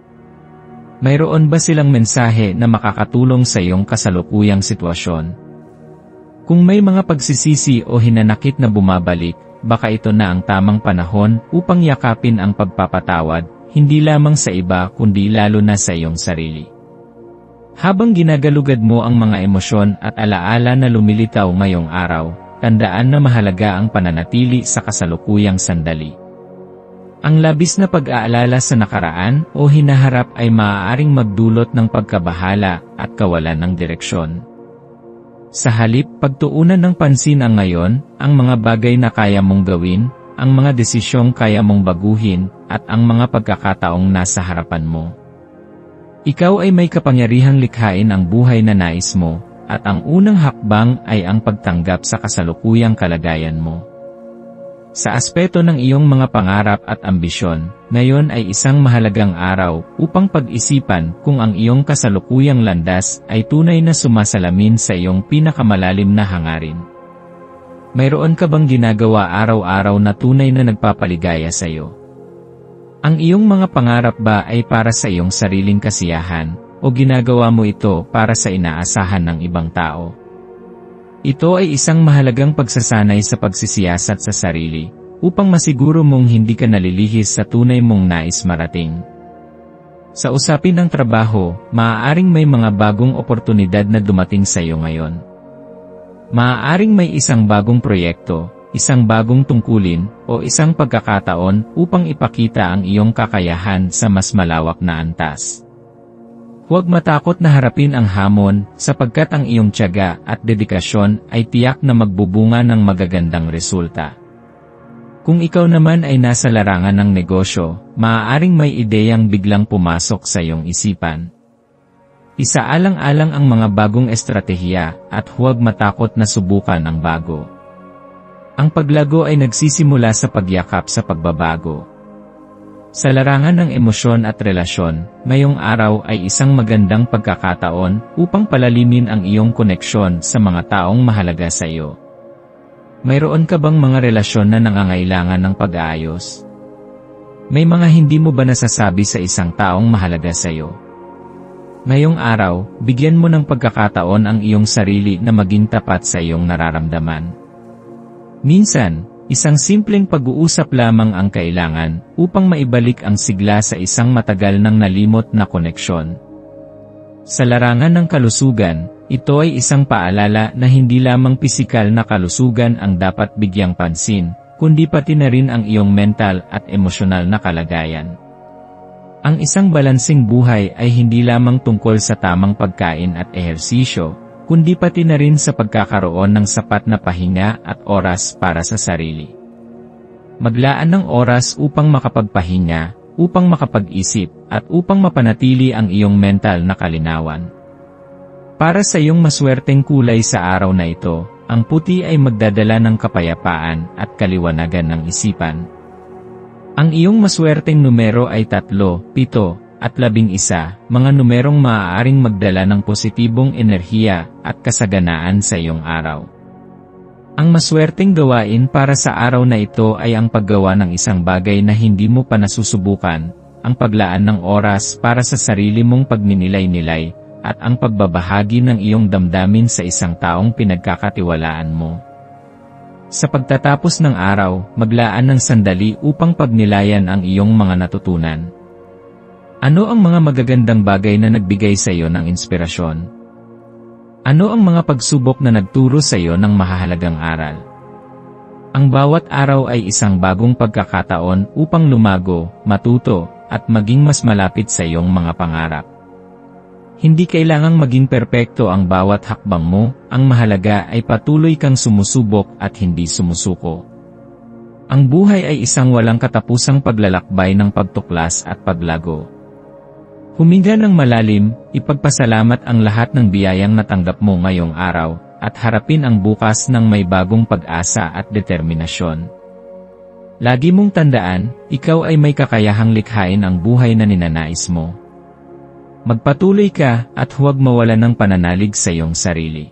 Mayroon ba silang mensahe na makakatulong sa iyong kasalukuyang sitwasyon? Kung may mga pagsisisi o hinanakit na bumabalik, baka ito na ang tamang panahon upang yakapin ang pagpapatawad, hindi lamang sa iba kundi lalo na sa iyong sarili. Habang ginagalugad mo ang mga emosyon at alaala na lumilitaw ngayong araw, tandaan na mahalaga ang pananatili sa kasalukuyang sandali. Ang labis na pag-aalala sa nakaraan o hinaharap ay maaaring magdulot ng pagkabahala at kawalan ng direksyon. Sa halip, pagtuunan ng pansin ang ngayon, ang mga bagay na kaya mong gawin, ang mga desisyong kaya mong baguhin, at ang mga pagkakataong nasa harapan mo. Ikaw ay may kapangyarihang likhain ang buhay na nais mo, at ang unang hakbang ay ang pagtanggap sa kasalukuyang kalagayan mo. Sa aspeto ng iyong mga pangarap at ambisyon, ngayon ay isang mahalagang araw upang pag-isipan kung ang iyong kasalukuyang landas ay tunay na sumasalamin sa iyong pinakamalalim na hangarin. Mayroon ka bang ginagawa araw-araw na tunay na nagpapaligaya sa iyo? Ang iyong mga pangarap ba ay para sa iyong sariling kasiyahan, o ginagawa mo ito para sa inaasahan ng ibang tao? Ito ay isang mahalagang pagsasanay sa pagsisiyasat sa sarili, upang masiguro mong hindi ka nalilihis sa tunay mong nais marating. Sa usapin ng trabaho, maaaring may mga bagong oportunidad na dumating sa iyo ngayon. Maaaring may isang bagong proyekto, isang bagong tungkulin, o isang pagkakataon upang ipakita ang iyong kakayahan sa mas malawak na antas. Huwag matakot na harapin ang hamon, sapagkat ang iyong tiyaga at dedikasyon ay tiyak na magbubunga ng magagandang resulta. Kung ikaw naman ay nasa larangan ng negosyo, maaaring may ideyang biglang pumasok sa iyong isipan. Isaalang-alang ang mga bagong estratehiya, at huwag matakot na subukan ang bago. Ang paglago ay nagsisimula sa pagyakap sa pagbabago. Sa larangan ng emosyon at relasyon, ngayong araw ay isang magandang pagkakataon upang palalimin ang iyong koneksyon sa mga taong mahalaga sa iyo. Mayroon ka bang mga relasyon na nangangailangan ng pag-aayos? May mga hindi mo ba nasasabi sa isang taong mahalaga sa iyo? Ngayong araw, bigyan mo ng pagkakataon ang iyong sarili na maging tapat sa iyong nararamdaman. Minsan, isang simpleng pag-uusap lamang ang kailangan upang maibalik ang sigla sa isang matagal nang nalimot na koneksyon. Sa larangan ng kalusugan, ito ay isang paalala na hindi lamang pisikal na kalusugan ang dapat bigyang pansin, kundi pati na rin ang iyong mental at emosyonal na kalagayan. Ang isang balansing buhay ay hindi lamang tungkol sa tamang pagkain at ehersisyo, kundi pati na rin sa pagkakaroon ng sapat na pahinga at oras para sa sarili. Maglaan ng oras upang makapagpahinga, upang makapag-isip, at upang mapanatili ang iyong mental na kalinawan. Para sa iyong maswerteng kulay sa araw na ito, ang puti ay magdadala ng kapayapaan at kaliwanagan ng isipan. Ang iyong maswerteng numero ay 3, 7, at 11, mga numerong maaaring magdala ng positibong enerhiya at kasaganaan sa iyong araw. Ang maswerteng gawain para sa araw na ito ay ang paggawa ng isang bagay na hindi mo pa nasusubukan, ang paglaan ng oras para sa sarili mong pagninilay-nilay, at ang pagbabahagi ng iyong damdamin sa isang taong pinagkakatiwalaan mo. Sa pagtatapos ng araw, maglaan ng sandali upang pagnilayan ang iyong mga natutunan. Ano ang mga magagandang bagay na nagbigay sa iyo ng inspirasyon? Ano ang mga pagsubok na nagturo sa iyo ng mahahalagang aral? Ang bawat araw ay isang bagong pagkakataon upang lumago, matuto, at maging mas malapit sa iyong mga pangarap. Hindi kailangang maging perpekto ang bawat hakbang mo, ang mahalaga ay patuloy kang sumusubok at hindi sumusuko. Ang buhay ay isang walang katapusang paglalakbay ng pagtuklas at paglago. Huminga ng malalim, ipagpasalamat ang lahat ng biyayang natanggap mo ngayong araw, at harapin ang bukas ng may bagong pag-asa at determinasyon. Lagi mong tandaan, ikaw ay may kakayahang likhain ang buhay na ninanais mo. Magpatuloy ka at huwag mawalan ng pananalig sa iyong sarili.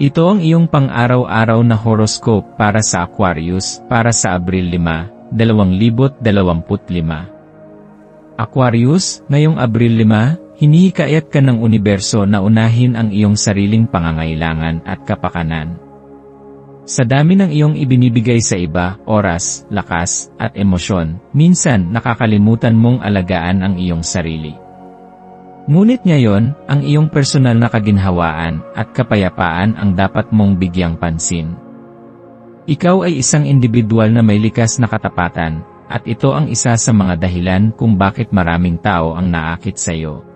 Ito ang iyong pang-araw-araw na horoscope para sa Aquarius para sa Abril 5, 2025. Aquarius, ngayong Abril 5, hinihikayat ka ng universo na unahin ang iyong sariling pangangailangan at kapakanan. Sa dami ng iyong ibinibigay sa iba, oras, lakas, at emosyon, minsan nakakalimutan mong alagaan ang iyong sarili. Ngunit ngayon, ang iyong personal na kaginhawaan at kapayapaan ang dapat mong bigyang pansin. Ikaw ay isang individual na may likas na katapatan, at ito ang isa sa mga dahilan kung bakit maraming tao ang naakit sa iyo.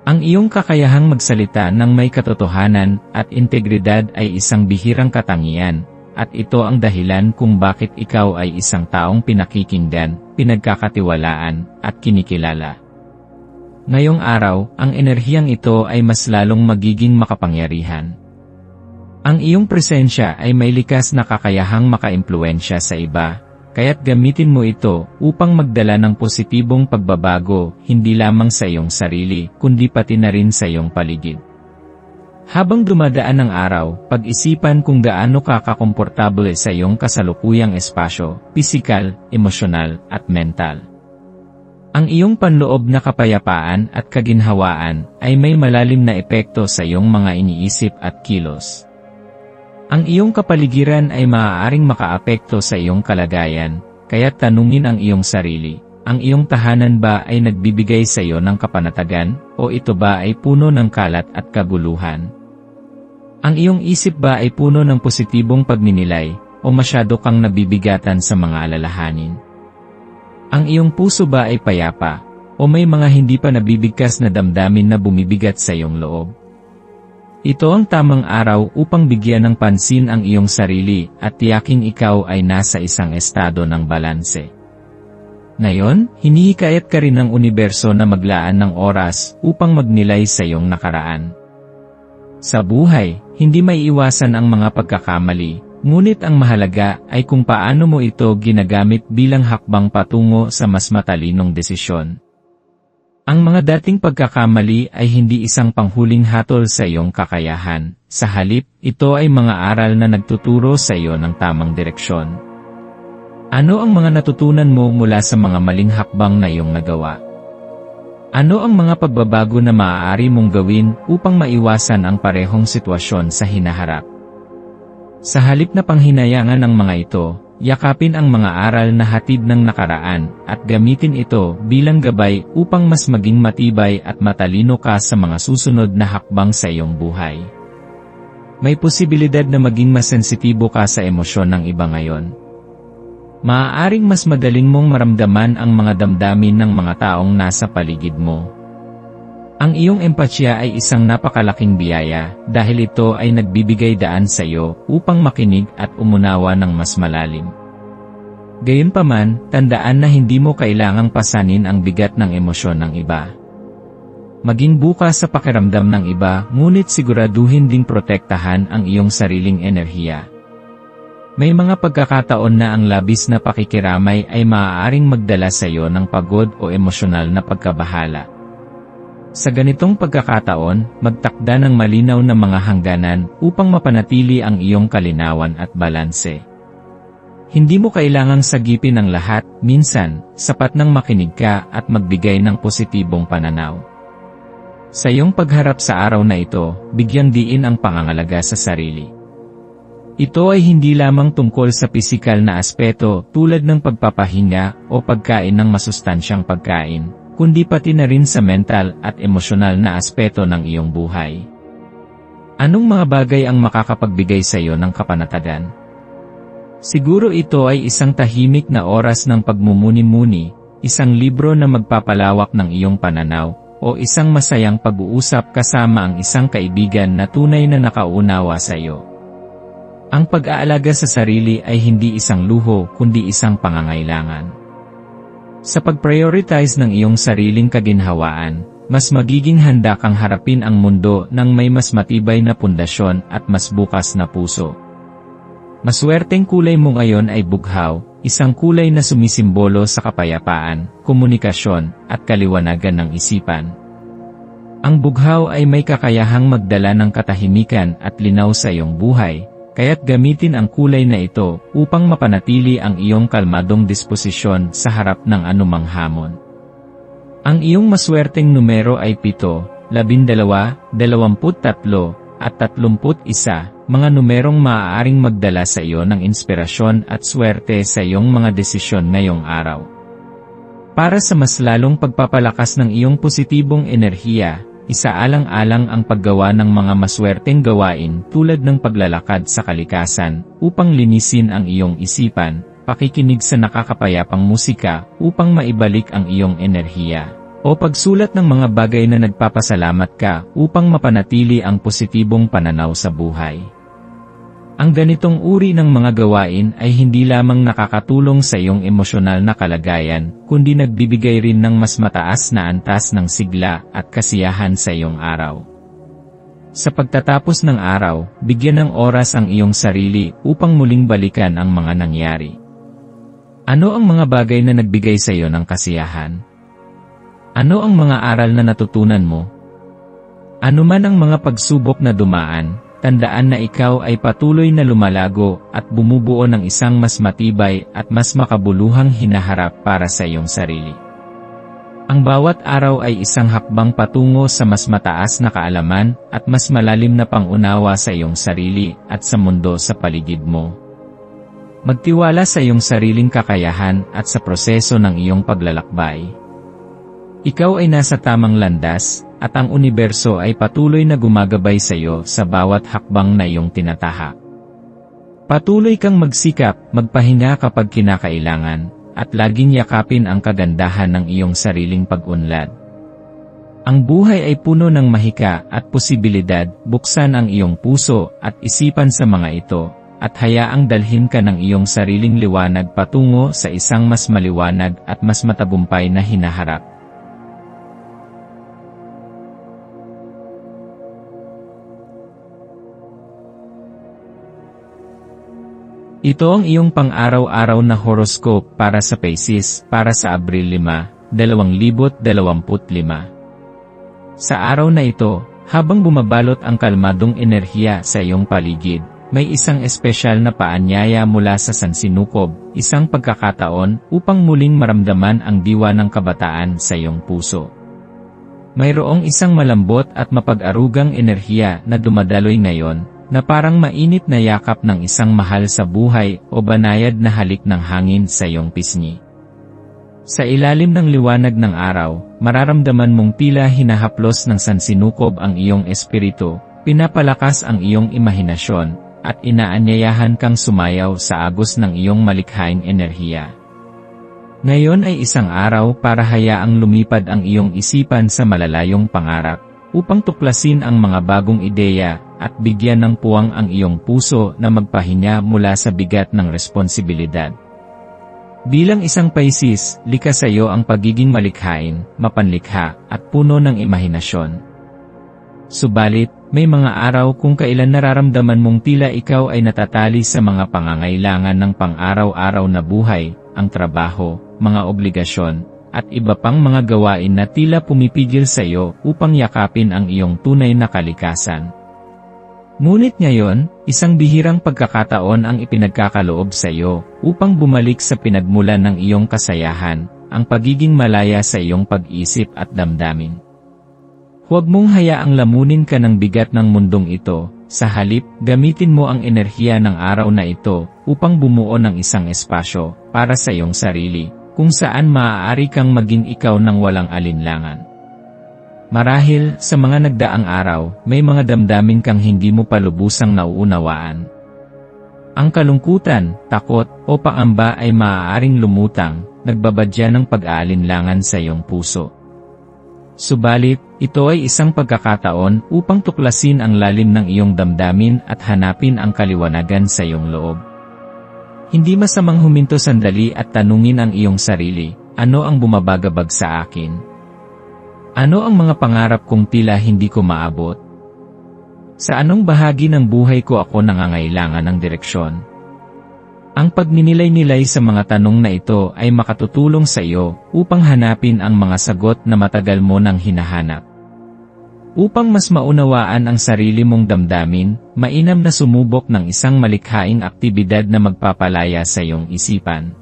Ang iyong kakayahang magsalita ng may katotohanan at integridad ay isang bihirang katangian, at ito ang dahilan kung bakit ikaw ay isang taong pinakikinggan, pinagkakatiwalaan, at kinikilala. Ngayong araw, ang enerhiyang ito ay mas lalong magiging makapangyarihan. Ang iyong presensya ay may likas na kakayahang makaimpluwensya sa iba, kaya't gamitin mo ito upang magdala ng positibong pagbabago, hindi lamang sa iyong sarili, kundi pati na rin sa iyong paligid. Habang dumadaan ang araw, pag-isipan kung gaano ka kakomportable sa iyong kasalukuyang espasyo, pisikal, emosyonal, at mental. Ang iyong panloob na kapayapaan at kaginhawaan ay may malalim na epekto sa iyong mga iniisip at kilos. Ang iyong kapaligiran ay maaaring makaapekto sa iyong kalagayan, kaya tanungin ang iyong sarili, ang iyong tahanan ba ay nagbibigay sa iyo ng kapanatagan, o ito ba ay puno ng kalat at kaguluhan? Ang iyong isip ba ay puno ng positibong pagninilay, o masyado kang nabibigatan sa mga alalahanin? Ang iyong puso ba ay payapa, o may mga hindi pa nabibigkas na damdamin na bumibigat sa iyong loob? Ito ang tamang araw upang bigyan ng pansin ang iyong sarili at tiyaking ikaw ay nasa isang estado ng balanse. Ngayon, hinihikayat ka rin ng universo na maglaan ng oras upang magnilay sa iyong nakaraan. Sa buhay, hindi maiiwasan ang mga pagkakamali. Ngunit ang mahalaga ay kung paano mo ito ginagamit bilang hakbang patungo sa mas matalinong desisyon. Ang mga dating pagkakamali ay hindi isang panghuling hatol sa iyong kakayahan. Sa halip, ito ay mga aral na nagtuturo sa iyo ng tamang direksyon. Ano ang mga natutunan mo mula sa mga maling hakbang na iyong nagawa? Ano ang mga pagbabago na maaari mong gawin upang maiwasan ang parehong sitwasyon sa hinaharap? Sa halip na panghinayangan ng mga ito, yakapin ang mga aral na hatid ng nakaraan at gamitin ito bilang gabay upang mas maging matibay at matalino ka sa mga susunod na hakbang sa iyong buhay. May posibilidad na maging mas sensitibo ka sa emosyon ng iba ngayon. Maaaring mas madaling mong maramdaman ang mga damdamin ng mga taong nasa paligid mo. Ang iyong empatya ay isang napakalaking biyaya dahil ito ay nagbibigay daan sa iyo upang makinig at umunawa ng mas malalim. Gayunpaman, tandaan na hindi mo kailangang pasanin ang bigat ng emosyon ng iba. Maging bukas sa pakiramdam ng iba, ngunit siguraduhin ding protektahan ang iyong sariling enerhiya. May mga pagkakataon na ang labis na pakikiramay ay maaaring magdala sa iyo ng pagod o emosyonal na pagkabahala. Sa ganitong pagkakataon, magtakda ng malinaw na mga hangganan upang mapanatili ang iyong kalinawan at balanse. Hindi mo kailangang sagipin ang lahat, minsan, sapat nang makinig ka at magbigay ng positibong pananaw. Sa iyong pagharap sa araw na ito, bigyang diin ang pangangalaga sa sarili. Ito ay hindi lamang tungkol sa pisikal na aspeto tulad ng pagpapahinga o pagkain ng masustansyang pagkain, kundi pati na rin sa mental at emosyonal na aspeto ng iyong buhay. Anong mga bagay ang makakapagbigay sa iyo ng kapanatagan? Siguro ito ay isang tahimik na oras ng pagmumuni-muni, isang libro na magpapalawak ng iyong pananaw, o isang masayang pag-uusap kasama ang isang kaibigan na tunay na nakaunawa sa iyo. Ang pag-aalaga sa sarili ay hindi isang luho kundi isang pangangailangan. Sa pag-prioritize ng iyong sariling kaginhawaan, mas magiging handa kang harapin ang mundo ng may mas matibay na pundasyon at mas bukas na puso. Maswerteng kulay mo ngayon ay bughaw, isang kulay na sumisimbolo sa kapayapaan, komunikasyon, at kaliwanagan ng isipan. Ang bughaw ay may kakayahang magdala ng katahimikan at linaw sa iyong buhay, kaya't gamitin ang kulay na ito upang mapanatili ang iyong kalmadong disposisyon sa harap ng anumang hamon. Ang iyong maswerteng numero ay 7, 12, 23, at 31, mga numerong maaaring magdala sa iyo ng inspirasyon at swerte sa iyong mga desisyon ngayong araw. Para sa mas lalong pagpapalakas ng iyong positibong enerhiya, isaalang-alang ang paggawa ng mga maswerteng gawain tulad ng paglalakad sa kalikasan upang linisin ang iyong isipan, pakikinig sa nakakapayapang musika upang maibalik ang iyong enerhiya, o pagsulat ng mga bagay na nagpapasalamat ka upang mapanatili ang positibong pananaw sa buhay. Ang ganitong uri ng mga gawain ay hindi lamang nakakatulong sa iyong emosyonal na kalagayan, kundi nagbibigay rin ng mas mataas na antas ng sigla at kasiyahan sa iyong araw. Sa pagtatapos ng araw, bigyan ng oras ang iyong sarili upang muling balikan ang mga nangyari. Ano ang mga bagay na nagbigay sa iyo ng kasiyahan? Ano ang mga aral na natutunan mo? Ano man ang mga pagsubok na dumaan, tandaan na ikaw ay patuloy na lumalago at bumubuo ng isang mas matibay at mas makabuluhang hinaharap para sa iyong sarili. Ang bawat araw ay isang hakbang patungo sa mas mataas na kaalaman at mas malalim na pangunawa sa iyong sarili at sa mundo sa paligid mo. Magtiwala sa iyong sariling kakayahan at sa proseso ng iyong paglalakbay. Ikaw ay nasa tamang landas, at ang universo ay patuloy na gumagabay sa iyo sa bawat hakbang na iyong tinatahak. Patuloy kang magsikap, magpahinga kapag kinakailangan, at laging yakapin ang kagandahan ng iyong sariling pag-unlad. Ang buhay ay puno ng mahika at posibilidad, buksan ang iyong puso at isipan sa mga ito, at hayaang dalhin ka ng iyong sariling liwanag patungo sa isang mas maliwanag at mas matagumpay na hinaharap. Ito ang iyong pang-araw-araw na horoscope para sa Pisces para sa Abril 5, 2025. Sa araw na ito, habang bumabalot ang kalmadong enerhiya sa iyong paligid, may isang espesyal na paanyaya mula sa Sansinukob, isang pagkakataon upang muling maramdaman ang diwa ng kabataan sa iyong puso. Mayroong isang malambot at mapag-arugang enerhiya na dumadaloy ngayon, na parang mainit na yakap ng isang mahal sa buhay o banayad na halik ng hangin sa iyong pisngi. Sa ilalim ng liwanag ng araw, mararamdaman mong tila hinahaplos ng sansinukob ang iyong espiritu, pinapalakas ang iyong imahinasyon, at inaanyayahan kang sumayaw sa agos ng iyong malikhaing enerhiya. Ngayon ay isang araw para hayaang lumipad ang iyong isipan sa malalayong pangarap, upang tuklasin ang mga bagong ideya, at bigyan ng puwang ang iyong puso na magpahinga mula sa bigat ng responsibilidad. Bilang isang Pisces, likas sa iyo ang pagiging malikhain, mapanlikha, at puno ng imahinasyon. Subalit, may mga araw kung kailan nararamdaman mong tila ikaw ay natatali sa mga pangangailangan ng pang-araw-araw na buhay, ang trabaho, mga obligasyon, at iba pang mga gawain na tila pumipigil sa iyo upang yakapin ang iyong tunay na kalikasan. Ngunit ngayon, isang bihirang pagkakataon ang ipinagkakaloob sa iyo upang bumalik sa pinagmulan ng iyong kasayahan, ang pagiging malaya sa iyong pag-isip at damdamin. Huwag mong hayaang lamunin ka ng bigat ng mundong ito, sa halip, gamitin mo ang enerhiya ng araw na ito upang bumuo ng isang espasyo para sa iyong sarili, kung saan maaari kang maging ikaw ng walang alinlangan. Marahil, sa mga nagdaang araw, may mga damdamin kang hindi mo pa lubusang nauunawaan. Ang kalungkutan, takot, o pangamba ay maaaring lumutang, nagbabadya ng pag-aalinlangan sa iyong puso. Subalit, ito ay isang pagkakataon upang tuklasin ang lalim ng iyong damdamin at hanapin ang kaliwanagan sa iyong loob. Hindi masamang huminto sandali at tanungin ang iyong sarili, ano ang bumabagabag sa akin? Ano ang mga pangarap kong tila hindi ko maabot? Sa anong bahagi ng buhay ko ako nangangailangan ng direksyon? Ang pagninilay-nilay sa mga tanong na ito ay makatutulong sa iyo upang hanapin ang mga sagot na matagal mo nang hinahanap. Upang mas maunawaan ang sarili mong damdamin, mainam na sumubok ng isang malikhaing aktibidad na magpapalaya sa iyong isipan.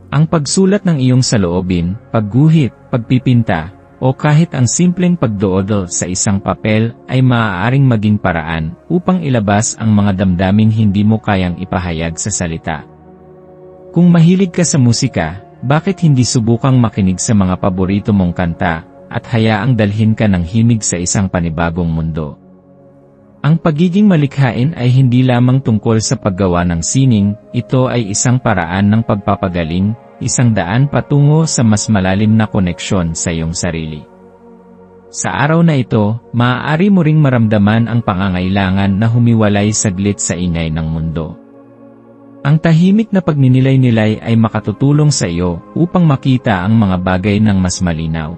Ang pagsulat ng iyong saloobin, pagguhit, pagpipinta, o kahit ang simpleng pagdoodle sa isang papel ay maaaring maging paraan upang ilabas ang mga damdaming hindi mo kayang ipahayag sa salita. Kung mahilig ka sa musika, bakit hindi subukang makinig sa mga paborito mong kanta, at hayaang dalhin ka ng himig sa isang panibagong mundo? Ang pagiging malikhain ay hindi lamang tungkol sa paggawa ng sining, ito ay isang paraan ng pagpapagaling, isang daan patungo sa mas malalim na koneksyon sa iyong sarili. Sa araw na ito, maaari mo ring maramdaman ang pangangailangan na humiwalay saglit sa ingay ng mundo. Ang tahimik na pagninilay-nilay ay makatutulong sa iyo upang makita ang mga bagay ng mas malinaw.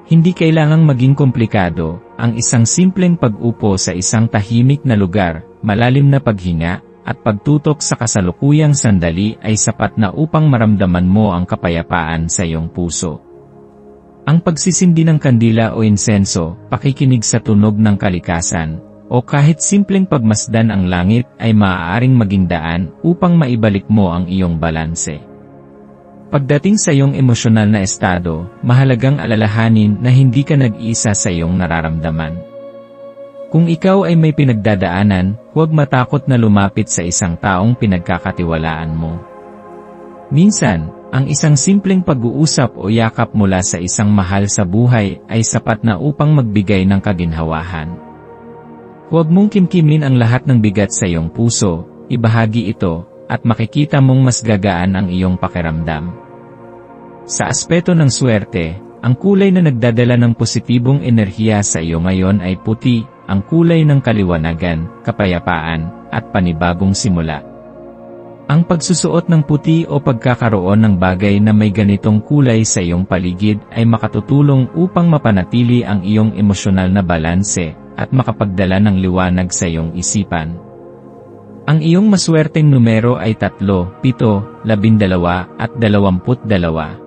Hindi kailangang maging komplikado, ang isang simpleng pag-upo sa isang tahimik na lugar, malalim na paghinga, at pagtutok sa kasalukuyang sandali ay sapat na upang maramdaman mo ang kapayapaan sa iyong puso. Ang pagsisindi ng kandila o insenso, pakikinig sa tunog ng kalikasan, o kahit simpleng pagmasdan ang langit ay maaaring maging daan upang maibalik mo ang iyong balanse. Pagdating sa iyong emosyonal na estado, mahalagang alalahanin na hindi ka nag-iisa sa iyong nararamdaman. Kung ikaw ay may pinagdadaanan, huwag matakot na lumapit sa isang taong pinagkakatiwalaan mo. Minsan, ang isang simpleng pag-uusap o yakap mula sa isang mahal sa buhay ay sapat na upang magbigay ng kaginhawahan. Huwag mong kimkimin ang lahat ng bigat sa iyong puso, ibahagi ito, at makikita mong mas gagaan ang iyong pakiramdam. Sa aspeto ng swerte, ang kulay na nagdadala ng positibong enerhiya sa iyo ngayon ay puti, ang kulay ng kaliwanagan, kapayapaan, at panibagong simula. Ang pagsusuot ng puti o pagkakaroon ng bagay na may ganitong kulay sa iyong paligid ay makatutulong upang mapanatili ang iyong emosyonal na balanse, at makapagdala ng liwanag sa iyong isipan. Ang iyong maswerteng numero ay 3, 7, 12, at 22.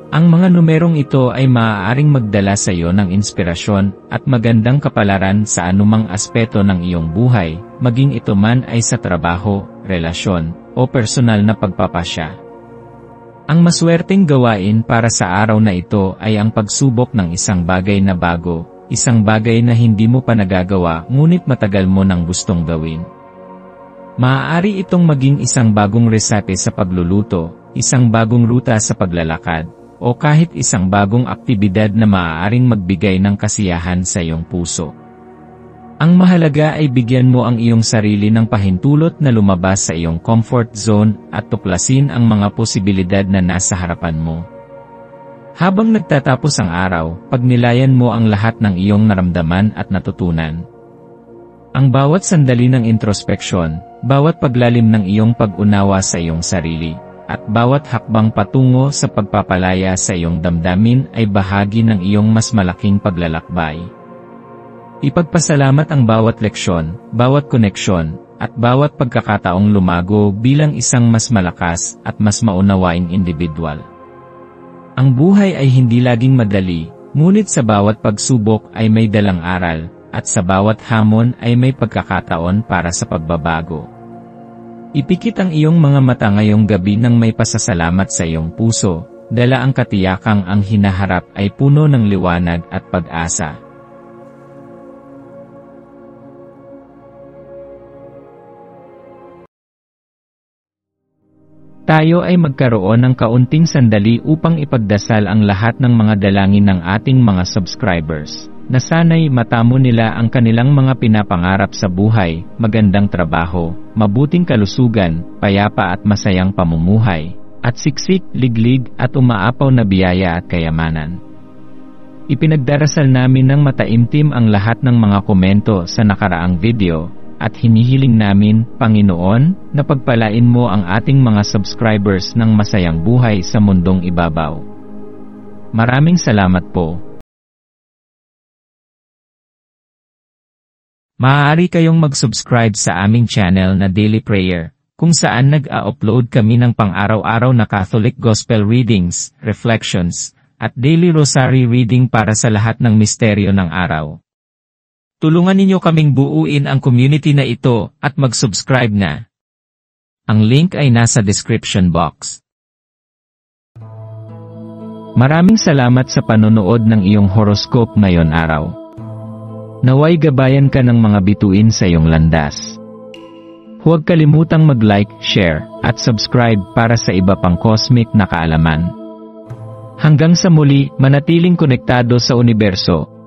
Ang mga numerong ito ay maaaring magdala sa iyo ng inspirasyon at magandang kapalaran sa anumang aspeto ng iyong buhay, maging ito man ay sa trabaho, relasyon, o personal na pagpapasya. Ang maswerteng gawain para sa araw na ito ay ang pagsubok ng isang bagay na bago, isang bagay na hindi mo pa nagagawa ngunit matagal mo nang gustong gawin. Maaari itong maging isang bagong resete sa pagluluto, isang bagong ruta sa paglalakad, o kahit isang bagong aktibidad na maaaring magbigay ng kasiyahan sa iyong puso. Ang mahalaga ay bigyan mo ang iyong sarili ng pahintulot na lumabas sa iyong comfort zone at tuklasin ang mga posibilidad na nasa harapan mo. Habang nagtatapos ang araw, pagnilayan mo ang lahat ng iyong naramdaman at natutunan. Ang bawat sandali ng introspeksyon, bawat paglalim ng iyong pag-unawa sa iyong sarili, at bawat hakbang patungo sa pagpapalaya sa iyong damdamin ay bahagi ng iyong mas malaking paglalakbay. Ipagpasalamat ang bawat leksyon, bawat koneksyon, at bawat pagkakataong lumago bilang isang mas malakas at mas maunawaing individual. Ang buhay ay hindi laging madali, ngunit sa bawat pagsubok ay may dalang aral, at sa bawat hamon ay may pagkakataon para sa pagbabago. Ipikit ang iyong mga mata ngayong gabi nang may pasasalamat sa iyong puso, dala ang katiyakang ang hinaharap ay puno ng liwanag at pag-asa. Tayo ay magkaroon ng kaunting sandali upang ipagdasal ang lahat ng mga dalangin ng ating mga subscribers, na sana'y matamo nila ang kanilang mga pinapangarap sa buhay, magandang trabaho, mabuting kalusugan, payapa at masayang pamumuhay, at siksik, liglig at umaapaw na biyaya at kayamanan. Ipinagdarasal namin ng mataimtim ang lahat ng mga komento sa nakaraang video, at hinihiling namin, Panginoon, na pagpalain mo ang ating mga subscribers ng masayang buhay sa mundong ibabaw. Maraming salamat po. Maaari kayong mag-subscribe sa aming channel na Daily Prayer, kung saan nag-a-upload kami ng pang-araw-araw na Catholic Gospel readings, reflections, at daily rosary reading para sa lahat ng misteryo ng araw. Tulungan ninyo kaming buuin ang community na ito at mag-subscribe na. Ang link ay nasa description box. Maraming salamat sa panonood ng iyong horoscope ngayon araw. Naway gabayan ka ng mga bituin sa iyong landas. Huwag kalimutang mag-like, share, at subscribe para sa iba pang cosmic na kaalaman. Hanggang sa muli, manatiling konektado sa universo.